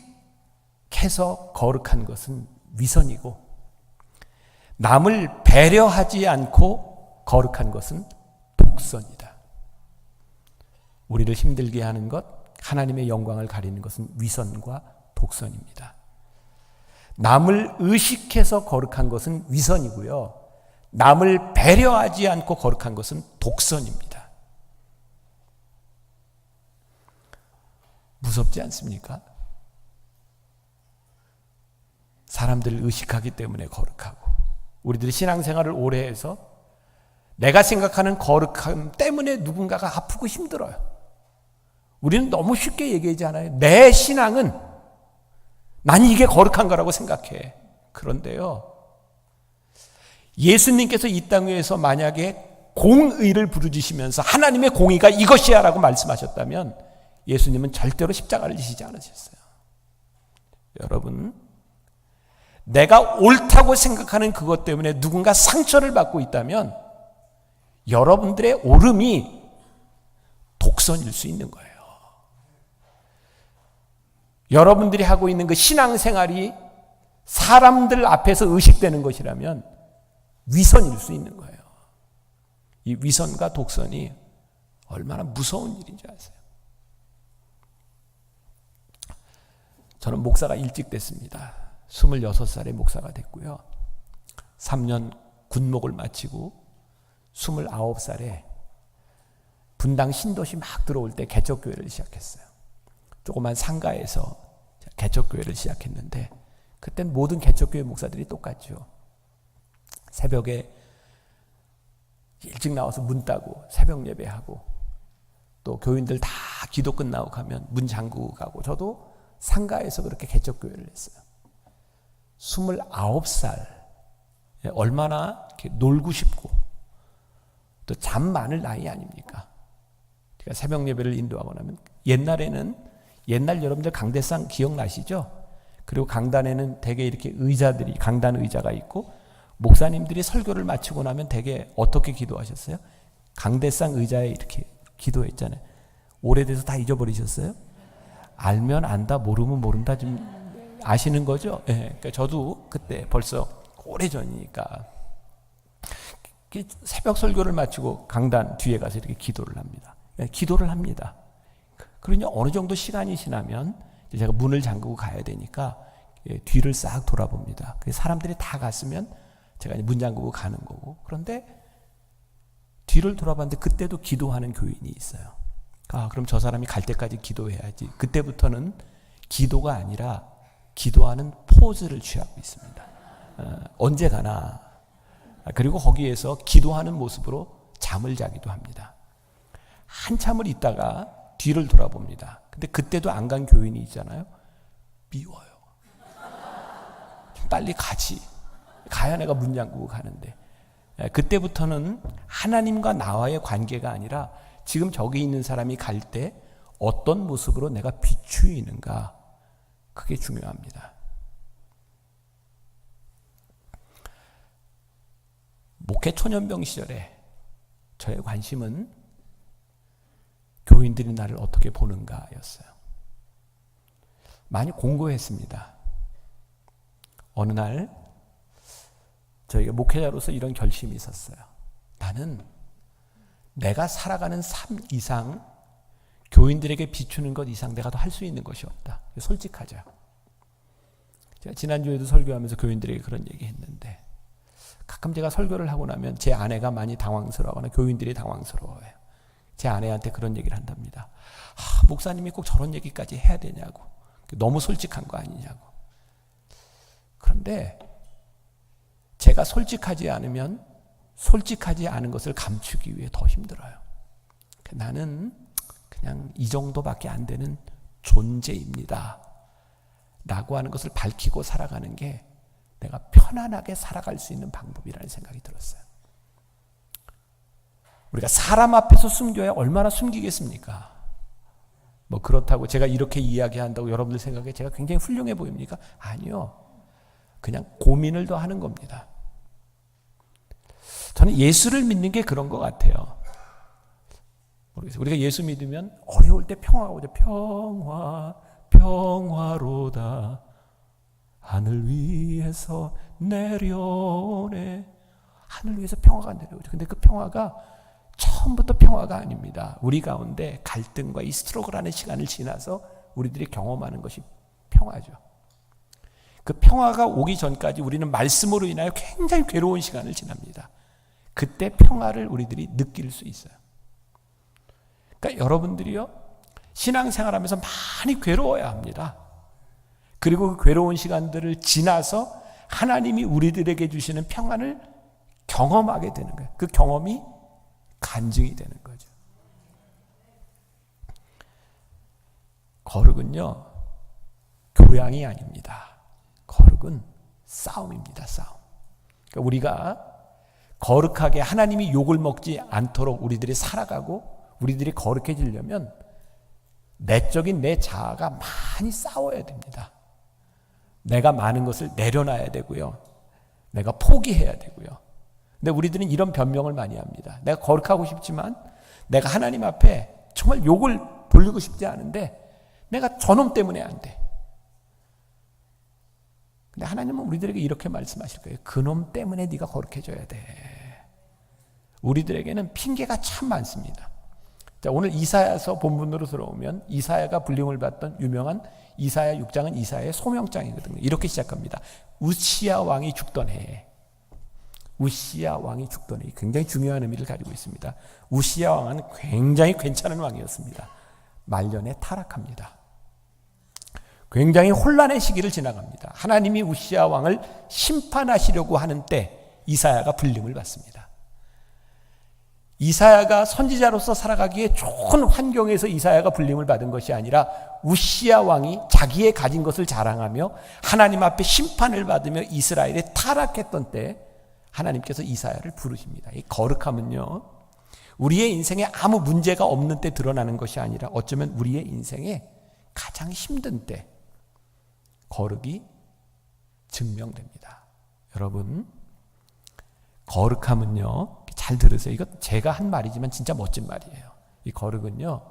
거룩한 것은 위선이고, 남을 배려하지 않고 거룩한 것은 독선이다. 우리를 힘들게 하는 것, 하나님의 영광을 가리는 것은 위선과 독선입니다. 남을 의식해서 거룩한 것은 위선이고요. 남을 배려하지 않고 거룩한 것은 독선입니다. 무섭지 않습니까? 사람들을 의식하기 때문에 거룩하고, 우리들이 신앙생활을 오래 해서 내가 생각하는 거룩함 때문에 누군가가 아프고 힘들어요. 우리는 너무 쉽게 얘기하지 않아요. 내 신앙은 난 이게 거룩한 거라고 생각해. 그런데요, 예수님께서 이 땅 위에서 만약에 공의를 부르짖으면서 하나님의 공의가 이것이야 라고 말씀하셨다면 예수님은 절대로 십자가를 지시지 않으셨어요. 여러분, 내가 옳다고 생각하는 그것 때문에 누군가 상처를 받고 있다면 여러분들의 옳음이 독선일 수 있는 거예요. 여러분들이 하고 있는 그 신앙생활이 사람들 앞에서 의식되는 것이라면 위선일 수 있는 거예요. 이 위선과 독선이 얼마나 무서운 일인지 아세요? 저는 목사가 일찍 됐습니다. 26살에 목사가 됐고요. 3년 군목을 마치고 29살에 분당 신도시 막 들어올 때 개척교회를 시작했어요. 조그만 상가에서 개척교회를 시작했는데 그땐 모든 개척교회 목사들이 똑같죠. 새벽에 일찍 나와서 문 따고 새벽 예배하고 또 교인들 다 기도 끝나고 가면 문 잠그고 가고, 저도 상가에서 그렇게 개척교회를 했어요. 29살, 얼마나 이렇게 놀고 싶고 또 잠 많을 나이 아닙니까? 제가 새벽 예배를 인도하고 나면, 옛날 여러분들 강대상 기억나시죠? 그리고 강단에는 대개 이렇게 의자들이, 강단 의자가 있고, 목사님들이 설교를 마치고 나면 대개 어떻게 기도하셨어요? 강대상 의자에 이렇게 기도했잖아요. 오래돼서 다 잊어버리셨어요? 알면 안다, 모르면 모른다, 좀 아시는 거죠? 예. 그러니까 저도 그때 벌써 오래전이니까 새벽 설교를 마치고 강단 뒤에 가서 이렇게 기도를 합니다. 기도를 합니다. 그러니 어느 정도 시간이 지나면 제가 문을 잠그고 가야 되니까 뒤를 싹 돌아봅니다. 사람들이 다 갔으면 제가 문 잠그고 가는 거고, 그런데 뒤를 돌아봤는데 그때도 기도하는 교인이 있어요. 그럼 저 사람이 갈 때까지 기도해야지. 그때부터는 기도가 아니라 기도하는 포즈를 취하고 있습니다. 언제 가나. 그리고 거기에서 기도하는 모습으로 잠을 자기도 합니다. 한참을 있다가 뒤를 돌아봅니다. 근데 그때도 안 간 교인이 있잖아요. 미워요. 좀 빨리 가지. 가야 내가 문 잠그고 가는데. 그때부터는 하나님과 나와의 관계가 아니라 지금 저기 있는 사람이 갈 때 어떤 모습으로 내가 비추이는가, 그게 중요합니다. 목회 초년병 시절에 저의 관심은 교인들이 나를 어떻게 보는가였어요. 많이 공부했습니다. 어느 날 저희가 목회자로서 이런 결심이 있었어요. 나는 내가 살아가는 삶 이상, 교인들에게 비추는 것 이상 내가 더 할 수 있는 것이 없다. 솔직하자. 제가 지난주에도 설교하면서 교인들에게 그런 얘기 했는데, 가끔 제가 설교를 하고 나면 제 아내가 많이 당황스러워하거나 교인들이 당황스러워해요. 제 아내한테 그런 얘기를 한답니다. 목사님이 꼭 저런 얘기까지 해야 되냐고. 너무 솔직한 거 아니냐고. 그런데 제가 솔직하지 않으면 솔직하지 않은 것을 감추기 위해 더 힘들어요. 나는 그냥 이 정도밖에 안 되는 존재입니다 라고 하는 것을 밝히고 살아가는 게 내가 편안하게 살아갈 수 있는 방법이라는 생각이 들었어요. 우리가 사람 앞에서 숨겨야 얼마나 숨기겠습니까? 뭐 그렇다고 제가 이렇게 이야기한다고 여러분들 생각에 제가 굉장히 훌륭해 보입니까? 아니요. 그냥 고민을 더 하는 겁니다. 저는 예수를 믿는 게 그런 것 같아요. 모르겠어요. 우리가 예수 믿으면 어려울 때 평화가 오죠. 평화로다. 하늘 위에서 내려오네. 하늘 위에서 평화가 내려오죠. 근데 그 평화가 처음부터 평화가 아닙니다. 우리 가운데 갈등과 이 스트러글하는 시간을 지나서 우리들이 경험하는 것이 평화죠. 그 평화가 오기 전까지 우리는 말씀으로 인하여 굉장히 괴로운 시간을 지납니다. 그때 평화를 우리들이 느낄 수 있어요. 그러니까 여러분들이요, 신앙생활하면서 많이 괴로워야 합니다. 그리고 그 괴로운 시간들을 지나서 하나님이 우리들에게 주시는 평안을 경험하게 되는 거예요. 그 경험이 간증이 되는 거죠. 거룩은요, 교양이 아닙니다. 거룩은 싸움입니다. 싸움. 그러니까 우리가 거룩하게 하나님이 욕을 먹지 않도록 우리들이 살아가고 우리들이 거룩해지려면 내적인 내 자아가 많이 싸워야 됩니다. 내가 많은 것을 내려놔야 되고요. 내가 포기해야 되고요. 근데 우리들은 이런 변명을 많이 합니다. 내가 거룩하고 싶지만 내가 하나님 앞에 정말 욕을 돌리고 싶지 않은데 내가 저놈 때문에 안 돼. 근데 하나님은 우리들에게 이렇게 말씀하실 거예요. 그놈 때문에 네가 거룩해져야 돼. 우리들에게는 핑계가 참 많습니다. 자, 오늘 이사야서 본문으로 들어오면 이사야가 불림을 받던 유명한 이사야 6장은 이사야의 소명장이거든요. 이렇게 시작합니다. 우시야 왕이 죽던 해에. 우시야 왕이 죽던 해. 굉장히 중요한 의미를 가지고 있습니다. 우시야 왕은 굉장히 괜찮은 왕이었습니다. 말년에 타락합니다. 굉장히 혼란의 시기를 지나갑니다. 하나님이 우시야 왕을 심판하시려고 하는 때 이사야가 불림을 받습니다. 이사야가 선지자로서 살아가기에 좋은 환경에서 이사야가 불림을 받은 것이 아니라 우시야 왕이 자기의 가진 것을 자랑하며 하나님 앞에 심판을 받으며 이스라엘에 타락했던 때 하나님께서 이사야를 부르십니다. 이 거룩함은요, 우리의 인생에 아무 문제가 없는 때 드러나는 것이 아니라 어쩌면 우리의 인생에 가장 힘든 때 거룩이 증명됩니다. 여러분, 거룩함은요, 잘 들으세요. 이거 제가 한 말이지만 진짜 멋진 말이에요. 이 거룩은요,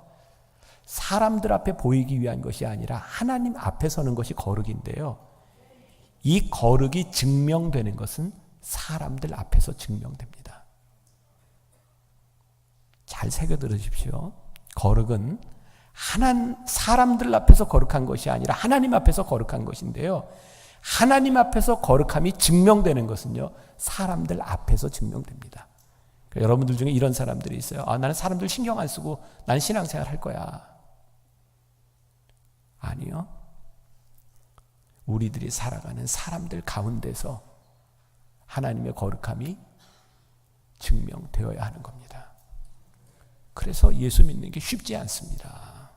사람들 앞에 보이기 위한 것이 아니라 하나님 앞에 서는 것이 거룩인데요, 이 거룩이 증명되는 것은 사람들 앞에서 증명됩니다. 잘 새겨 들으십시오. 거룩은 사람들 앞에서 거룩한 것이 아니라 하나님 앞에서 거룩한 것인데요, 하나님 앞에서 거룩함이 증명되는 것은요, 사람들 앞에서 증명됩니다. 그러니까 여러분들 중에 이런 사람들이 있어요. 나는 사람들 신경 안 쓰고 난 신앙생활 할 거야. 아니요. 우리들이 살아가는 사람들 가운데서 하나님의 거룩함이 증명되어야 하는 겁니다. 그래서 예수 믿는 게 쉽지 않습니다.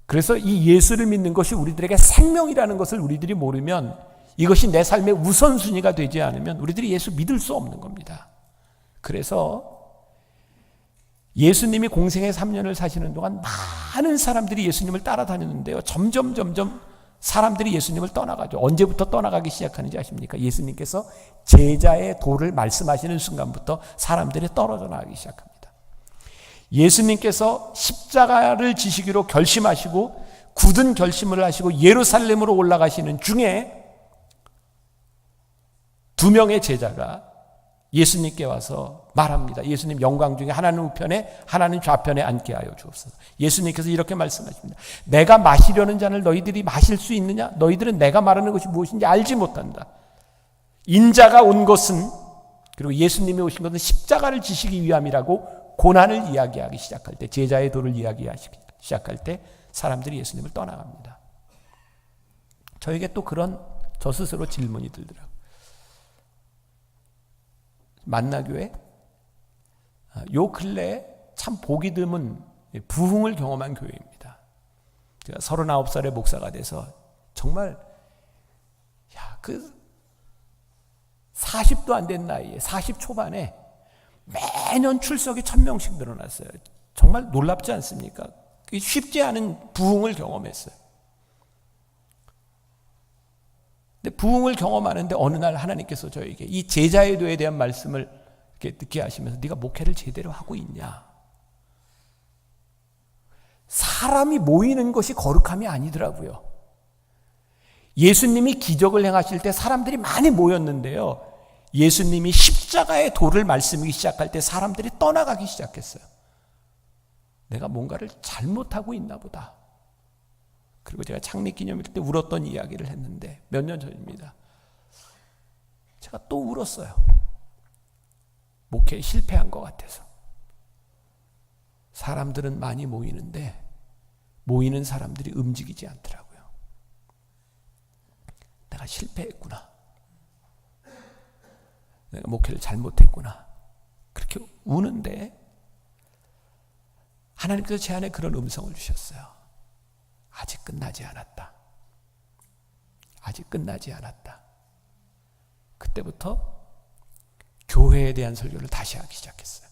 그래서 이 예수를 믿는 것이 우리들에게 생명이라는 것을 우리들이 모르면, 이것이 내 삶의 우선순위가 되지 않으면 우리들이 예수 믿을 수 없는 겁니다. 그래서 예수님이 공생의 3년을 사시는 동안 많은 사람들이 예수님을 따라다녔는데요, 점점 사람들이 예수님을 떠나가죠. 언제부터 떠나가기 시작하는지 아십니까? 예수님께서 제자의 도를 말씀하시는 순간부터 사람들이 떨어져 나가기 시작합니다. 예수님께서 십자가를 지시기로 결심하시고 굳은 결심을 하시고 예루살렘으로 올라가시는 중에 2명의 제자가 예수님께 와서 말합니다. 예수님 영광 중에 하나는 우편에 하나는 좌편에 앉게 하여 주옵소서. 예수님께서 이렇게 말씀하십니다. 내가 마시려는 잔을 너희들이 마실 수 있느냐? 너희들은 내가 말하는 것이 무엇인지 알지 못한다. 인자가 온 것은, 그리고 예수님이 오신 것은 십자가를 지시기 위함이라고 고난을 이야기하기 시작할 때, 제자의 도를 이야기하기 시작할 때 사람들이 예수님을 떠나갑니다. 저에게 또 저 스스로 질문이 들더라고요. 만나교회 요 근래에 참 보기 드문 부흥을 경험한 교회입니다. 제가 39살의 목사가 돼서 정말 40도 안 된 나이에 40 초반에 매년 출석이 1000명씩 늘어났어요. 정말 놀랍지 않습니까? 쉽지 않은 부흥을 경험했어요. 근데 부흥을 경험하는데 어느 날 하나님께서 저에게 이 제자의 도에 대한 말씀을 이렇게 듣게 하시면서 네가 목회를 제대로 하고 있냐? 사람이 모이는 것이 거룩함이 아니더라고요. 예수님이 기적을 행하실 때 사람들이 많이 모였는데요, 예수님이 십자가의 도를 말씀하기 시작할 때 사람들이 떠나가기 시작했어요. 내가 뭔가를 잘못하고 있나 보다. 그리고 제가 창립기념일 때 울었던 이야기를 했는데 몇 년 전입니다. 제가 또 울었어요. 목회에 실패한 것 같아서. 사람들은 많이 모이는데 모이는 사람들이 움직이지 않더라고요. 내가 실패했구나. 내가 목회를 잘못했구나. 그렇게 우는데 하나님께서 제 안에 그런 음성을 주셨어요. 아직 끝나지 않았다. 아직 끝나지 않았다. 그때부터 교회에 대한 설교를 다시 하기 시작했어요.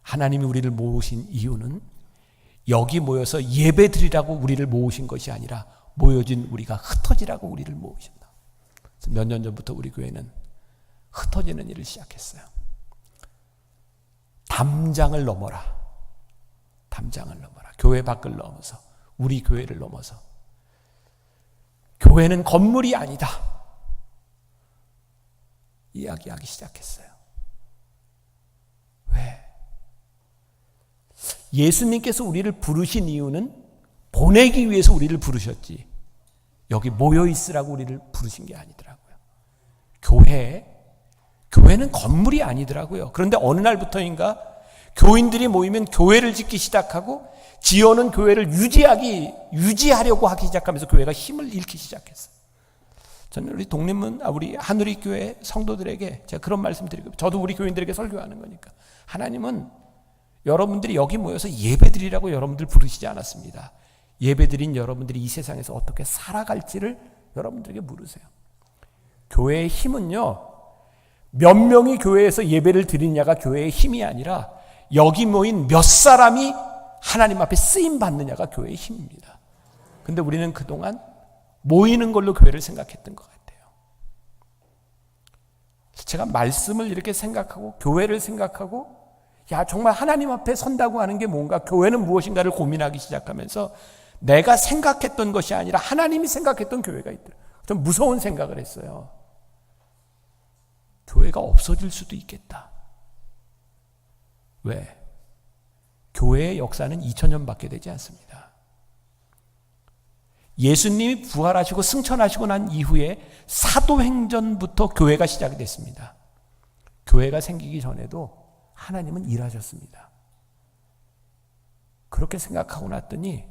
하나님이 우리를 모으신 이유는 여기 모여서 예배드리라고 우리를 모으신 것이 아니라 모여진 우리가 흩어지라고 우리를 모으신다. 그래서 몇 년 전부터 우리 교회는 흩어지는 일을 시작했어요. 담장을 넘어라. 담장을 넘어라. 교회 밖을 넘어서, 우리 교회를 넘어서. 교회는 건물이 아니다. 이야기하기 시작했어요. 왜? 예수님께서 우리를 부르신 이유는 보내기 위해서 우리를 부르셨지, 여기 모여 있으라고 우리를 부르신 게 아니더라고요. 교회는 건물이 아니더라고요. 그런데 어느 날부터인가 교인들이 모이면 교회를 짓기 시작하고 지어는 교회를 유지하려고 하기 시작하면서 교회가 힘을 잃기 시작했어요. 저는 우리 하누리 교회 성도들에게 제가 그런 말씀 드리고, 저도 우리 교인들에게 설교하는 거니까, 하나님은 여러분들이 여기 모여서 예배드리라고 여러분들 부르시지 않았습니다. 예배드린 여러분들이 이 세상에서 어떻게 살아갈지를 여러분들에게 물으세요. 교회의 힘은요, 몇 명이 교회에서 예배를 드리냐가 교회의 힘이 아니라 여기 모인 몇 사람이 하나님 앞에 쓰임 받느냐가 교회의 힘입니다. 근데 우리는 그동안 모이는 걸로 교회를 생각했던 것 같아요. 제가 말씀을 이렇게 생각하고 교회를 생각하고, 야, 정말 하나님 앞에 선다고 하는 게 뭔가, 교회는 무엇인가를 고민하기 시작하면서 내가 생각했던 것이 아니라 하나님이 생각했던 교회가 있더라고요. 좀 무서운 생각을 했어요. 교회가 없어질 수도 있겠다. 왜? 교회의 역사는 2000년밖에 되지 않습니다. 예수님이 부활하시고 승천하시고 난 이후에 사도행전부터 교회가 시작이 됐습니다. 교회가 생기기 전에도 하나님은 일하셨습니다. 그렇게 생각하고 났더니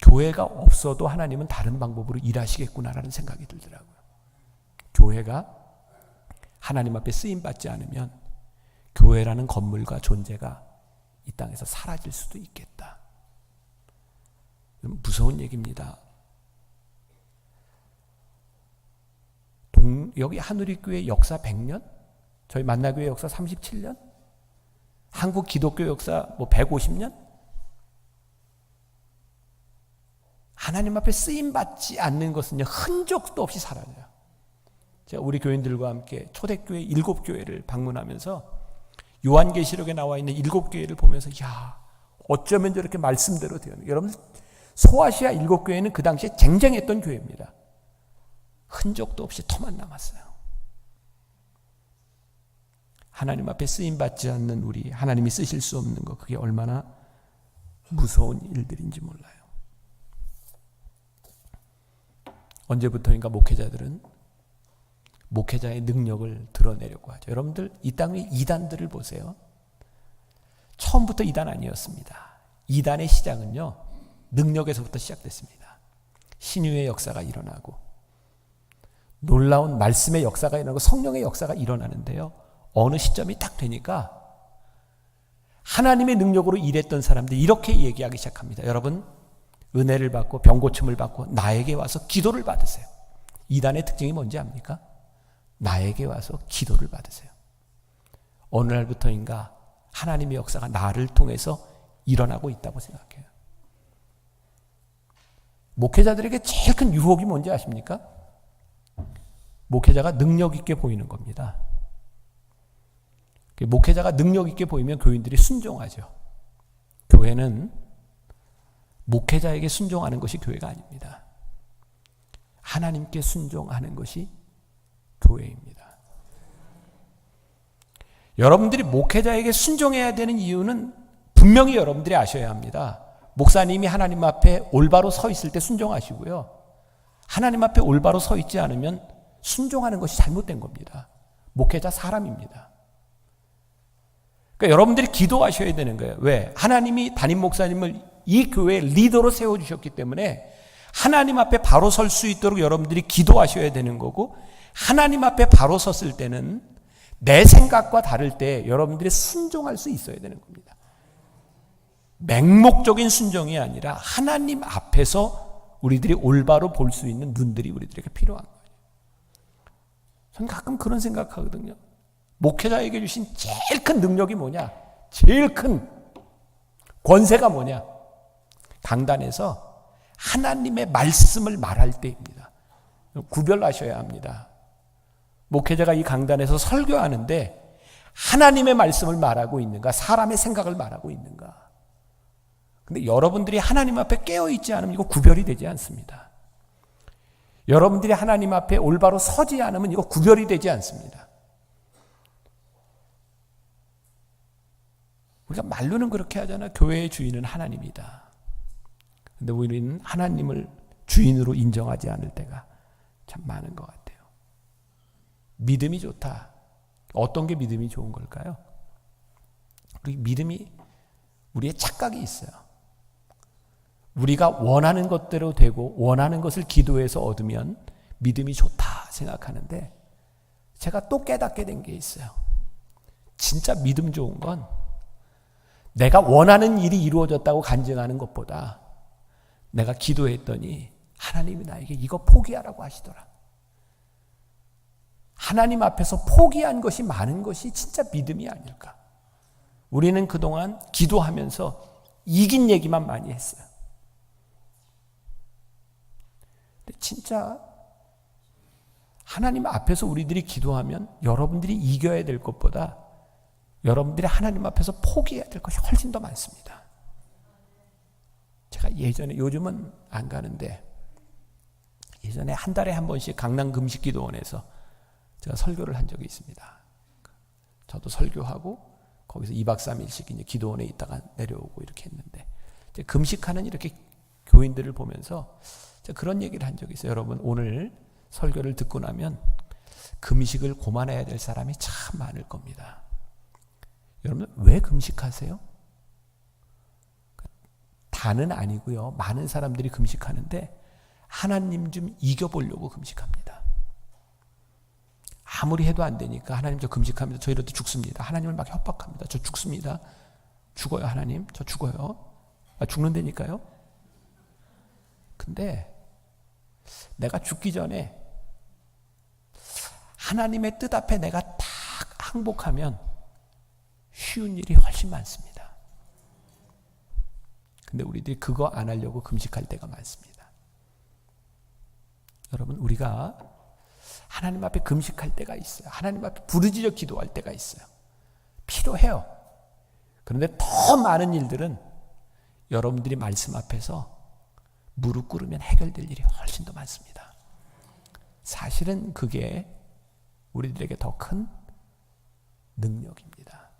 교회가 없어도 하나님은 다른 방법으로 일하시겠구나라는 생각이 들더라고요. 교회가 하나님 앞에 쓰임받지 않으면 교회라는 건물과 존재가 이 땅에서 사라질 수도 있겠다. 무서운 얘기입니다. 여기 하누리교회 역사 100년? 저희 만나교회 역사 37년? 한국 기독교 역사 150년? 하나님 앞에 쓰임받지 않는 것은요, 흔적도 없이 사라져요. 제가 우리 교인들과 함께 초대교회 7교회를 방문하면서 요한계시록에 나와 있는 7교회를 보면서, 야, 어쩌면 저렇게 말씀대로 되어. 여러분, 소아시아 7교회는 그 당시에 쟁쟁했던 교회입니다. 흔적도 없이 터만 남았어요. 하나님 앞에 쓰임받지 않는 우리, 하나님이 쓰실 수 없는 것, 그게 얼마나 무서운 일들인지 몰라요. 언제부터인가 목회자들은 목회자의 능력을 드러내려고 하죠. 여러분들 이 땅의 이단들을 보세요. 처음부터 이단 아니었습니다. 이단의 시작은요, 능력에서부터 시작됐습니다. 신유의 역사가 일어나고 놀라운 말씀의 역사가 일어나고 성령의 역사가 일어나는데요, 어느 시점이 딱 되니까 하나님의 능력으로 일했던 사람들이 이렇게 얘기하기 시작합니다. 여러분, 은혜를 받고 병고침을 받고 나에게 와서 기도를 받으세요. 이단의 특징이 뭔지 압니까? 나에게 와서 기도를 받으세요. 어느 날부터인가 하나님의 역사가 나를 통해서 일어나고 있다고 생각해요. 목회자들에게 제일 큰 유혹이 뭔지 아십니까? 목회자가 능력 있게 보이는 겁니다. 목회자가 능력 있게 보이면 교인들이 순종하죠. 교회는 목회자에게 순종하는 것이 교회가 아닙니다. 하나님께 순종하는 것이 교회입니다. 여러분들이 목회자에게 순종해야 되는 이유는 분명히 여러분들이 아셔야 합니다. 목사님이 하나님 앞에 올바로 서 있을 때 순종하시고요, 하나님 앞에 올바로 서 있지 않으면 순종하는 것이 잘못된 겁니다. 목회자 사람입니다. 그러니까 여러분들이 기도하셔야 되는 거예요. 왜? 하나님이 담임 목사님을 이 교회의 리더로 세워주셨기 때문에 하나님 앞에 바로 설 수 있도록 여러분들이 기도하셔야 되는 거고, 하나님 앞에 바로 섰을 때는 내 생각과 다를 때 여러분들이 순종할 수 있어야 되는 겁니다. 맹목적인 순종이 아니라 하나님 앞에서 우리들이 올바로 볼 수 있는 눈들이 우리들에게 필요한 거예요. 저는 가끔 그런 생각하거든요. 목회자에게 주신 제일 큰 능력이 뭐냐? 제일 큰 권세가 뭐냐? 강단에서 하나님의 말씀을 말할 때입니다. 구별하셔야 합니다. 목회자가 이 강단에서 설교하는데 하나님의 말씀을 말하고 있는가, 사람의 생각을 말하고 있는가. 근데 여러분들이 하나님 앞에 깨어있지 않으면 이거 구별이 되지 않습니다. 여러분들이 하나님 앞에 올바로 서지 않으면 이거 구별이 되지 않습니다. 우리가 말로는 그렇게 하잖아. 교회의 주인은 하나님이다. 근데 우리는 하나님을 주인으로 인정하지 않을 때가 참 많은 것 같아요. 믿음이 좋다. 어떤 게 믿음이 좋은 걸까요? 우리 믿음이, 우리의 착각이 있어요. 우리가 원하는 것대로 되고 원하는 것을 기도해서 얻으면 믿음이 좋다 생각하는데 제가 또 깨닫게 된 게 있어요. 진짜 믿음 좋은 건 내가 원하는 일이 이루어졌다고 간증하는 것보다 내가 기도했더니 하나님이 나에게 이거 포기하라고 하시더라. 하나님 앞에서 포기한 것이 많은 것이 진짜 믿음이 아닐까. 우리는 그동안 기도하면서 이긴 얘기만 많이 했어요. 근데 진짜 하나님 앞에서 우리들이 기도하면 여러분들이 이겨야 될 것보다 여러분들이 하나님 앞에서 포기해야 될 것이 훨씬 더 많습니다. 제가 요즘은 안 가는데 예전에 한 달에 한 번씩 강남 금식기도원에서 제가 설교를 한 적이 있습니다. 저도 설교하고 거기서 2박 3일씩 이제 기도원에 있다가 내려오고 이렇게 했는데 이제 금식하는 이렇게 교인들을 보면서 제가 그런 얘기를 한 적이 있어요. 여러분 오늘 설교를 듣고 나면 금식을 고만해야 될 사람이 참 많을 겁니다. 여러분 왜 금식하세요? 다는 아니고요. 많은 사람들이 금식하는데 하나님 좀 이겨보려고 금식합니다. 아무리 해도 안 되니까 하나님 저 금식합니다. 저 이러다 죽습니다. 하나님을 막 협박합니다. 저 죽습니다. 죽어요 하나님. 저 죽어요. 죽는다니까요. 근데 내가 죽기 전에 하나님의 뜻 앞에 내가 딱 항복하면 쉬운 일이 훨씬 많습니다. 근데 우리들이 그거 안 하려고 금식할 때가 많습니다. 여러분 우리가 하나님 앞에 금식할 때가 있어요. 하나님 앞에 부르짖어 기도할 때가 있어요. 필요해요. 그런데 더 많은 일들은 여러분들이 말씀 앞에서 무릎 꿇으면 해결될 일이 훨씬 더 많습니다. 사실은 그게 우리들에게 더 큰 능력입니다.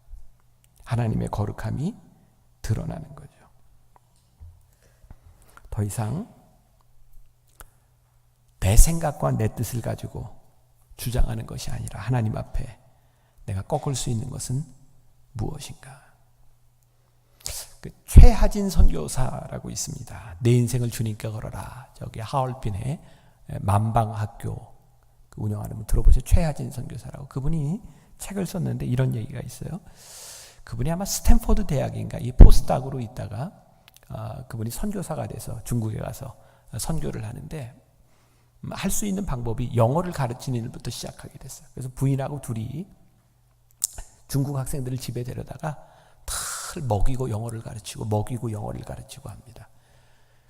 하나님의 거룩함이 드러나는 거죠. 더 이상 내 생각과 내 뜻을 가지고 주장하는 것이 아니라 하나님 앞에 내가 꺾을 수 있는 것은 무엇인가. 그 최하진 선교사라고 있습니다. 내 인생을 주님께 걸어라. 저기 하얼빈의 만방학교 운영하는 분 들어보세요. 최하진 선교사라고. 그분이 책을 썼는데 이런 얘기가 있어요. 그분이 아마 스탠포드 대학인가 이 포스닥으로 있다가 그분이 선교사가 돼서 중국에 가서 선교를 하는데 할 수 있는 방법이 영어를 가르치는 일부터 시작하게 됐어요. 그래서 부인하고 둘이 중국 학생들을 집에 데려다가 다 먹이고 영어를 가르치고 먹이고 영어를 가르치고 합니다.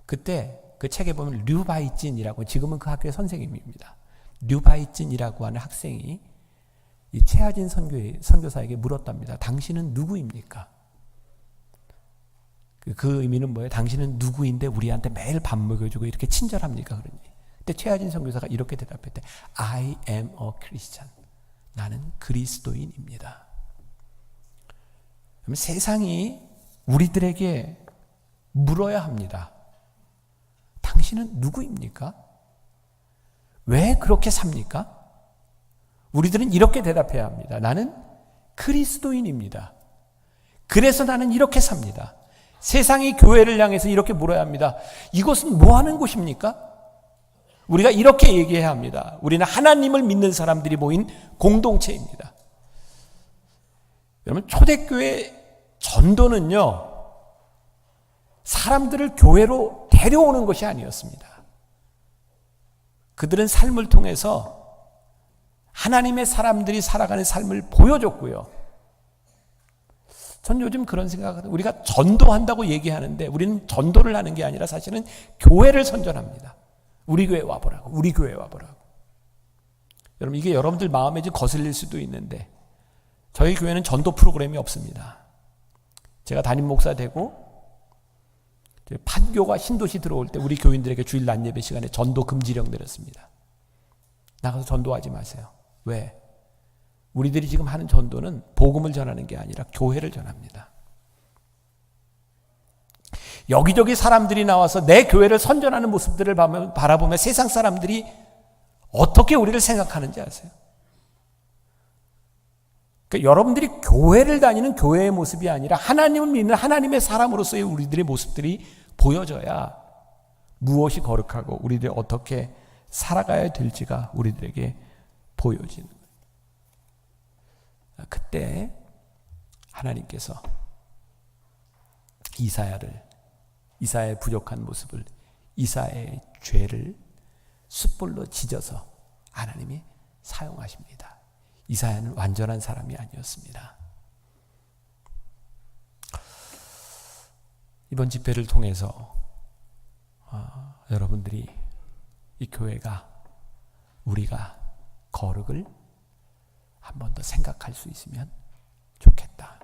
그때 그 책에 보면 류바이진이라고 지금은 그 학교의 선생님입니다. 류바이진이라고 하는 학생이 이 최하진 선교사에게 물었답니다. 당신은 누구입니까? 그 의미는 뭐예요? 당신은 누구인데 우리한테 매일 밥 먹여주고 이렇게 친절합니까? 그러니. 그때 최하진 선교사가 이렇게 대답했대. I am a Christian. 나는 그리스도인입니다. 그러면 세상이 우리들에게 물어야 합니다. 당신은 누구입니까? 왜 그렇게 삽니까? 우리들은 이렇게 대답해야 합니다. 나는 그리스도인입니다. 그래서 나는 이렇게 삽니다. 세상이 교회를 향해서 이렇게 물어야 합니다. 이것은 뭐 하는 곳입니까? 우리가 이렇게 얘기해야 합니다. 우리는 하나님을 믿는 사람들이 모인 공동체입니다. 여러분 초대교회 전도는요 사람들을 교회로 데려오는 것이 아니었습니다. 그들은 삶을 통해서 하나님의 사람들이 살아가는 삶을 보여줬고요. 전 요즘 그런 생각을 우리가 전도한다고 얘기하는데 우리는 전도를 하는 게 아니라 사실은 교회를 선전합니다. 우리 교회 와보라고. 우리 교회 와보라고. 여러분 이게 여러분들 마음에 좀 거슬릴 수도 있는데 저희 교회는 전도 프로그램이 없습니다. 제가 담임 목사 되고 판교가 신도시 들어올 때 우리 교인들에게 주일 낮 예배 시간에 전도 금지령 내렸습니다. 나가서 전도하지 마세요. 왜? 우리들이 지금 하는 전도는 복음을 전하는 게 아니라 교회를 전합니다. 여기저기 사람들이 나와서 내 교회를 선전하는 모습들을 바라보며 세상 사람들이 어떻게 우리를 생각하는지 아세요? 그러니까 여러분들이 교회를 다니는 교회의 모습이 아니라 하나님을 믿는 하나님의 사람으로서의 우리들의 모습들이 보여져야 무엇이 거룩하고 우리들이 어떻게 살아가야 될지가 우리들에게 보여지는 거예요. 그때 하나님께서 이사야의 부족한 모습을, 이사야의 죄를 숯불로 지져서 하나님이 사용하십니다. 이사야는 완전한 사람이 아니었습니다. 이번 집회를 통해서 여러분들이 이 교회가, 우리가 거룩을 한 번 더 생각할 수 있으면 좋겠다.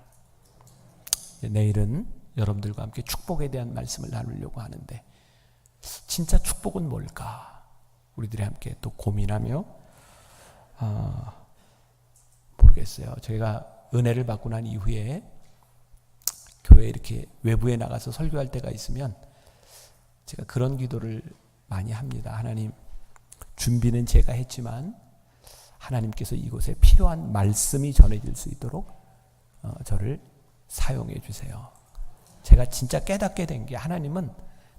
내일은 여러분들과 함께 축복에 대한 말씀을 나누려고 하는데, 진짜 축복은 뭘까? 우리들이 함께 또 고민하며 모르겠어요. 저희가 은혜를 받고 난 이후에 교회 이렇게 외부에 나가서 설교할 때가 있으면 제가 그런 기도를 많이 합니다. 하나님, 준비는 제가 했지만 하나님께서 이곳에 필요한 말씀이 전해질 수 있도록 저를 사용해 주세요. 제가 진짜 깨닫게 된 게, 하나님은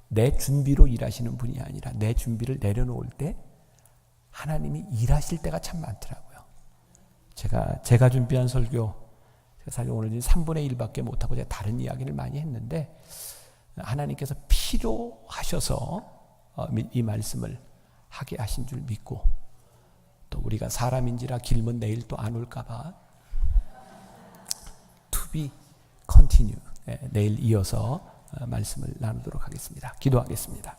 내 준비로 일하시는 분이 아니라 내 준비를 내려놓을 때 하나님이 일하실 때가 참 많더라고요. 제가 준비한 설교, 사실 오늘 3분의 1밖에 못하고 제가 다른 이야기를 많이 했는데, 하나님께서 필요하셔서 이 말씀을 하게 하신 줄 믿고, 또 우리가 사람인지라 길면 내일 또 안 올까봐 to be continue, 내일 이어서 말씀을 나누도록 하겠습니다. 기도하겠습니다.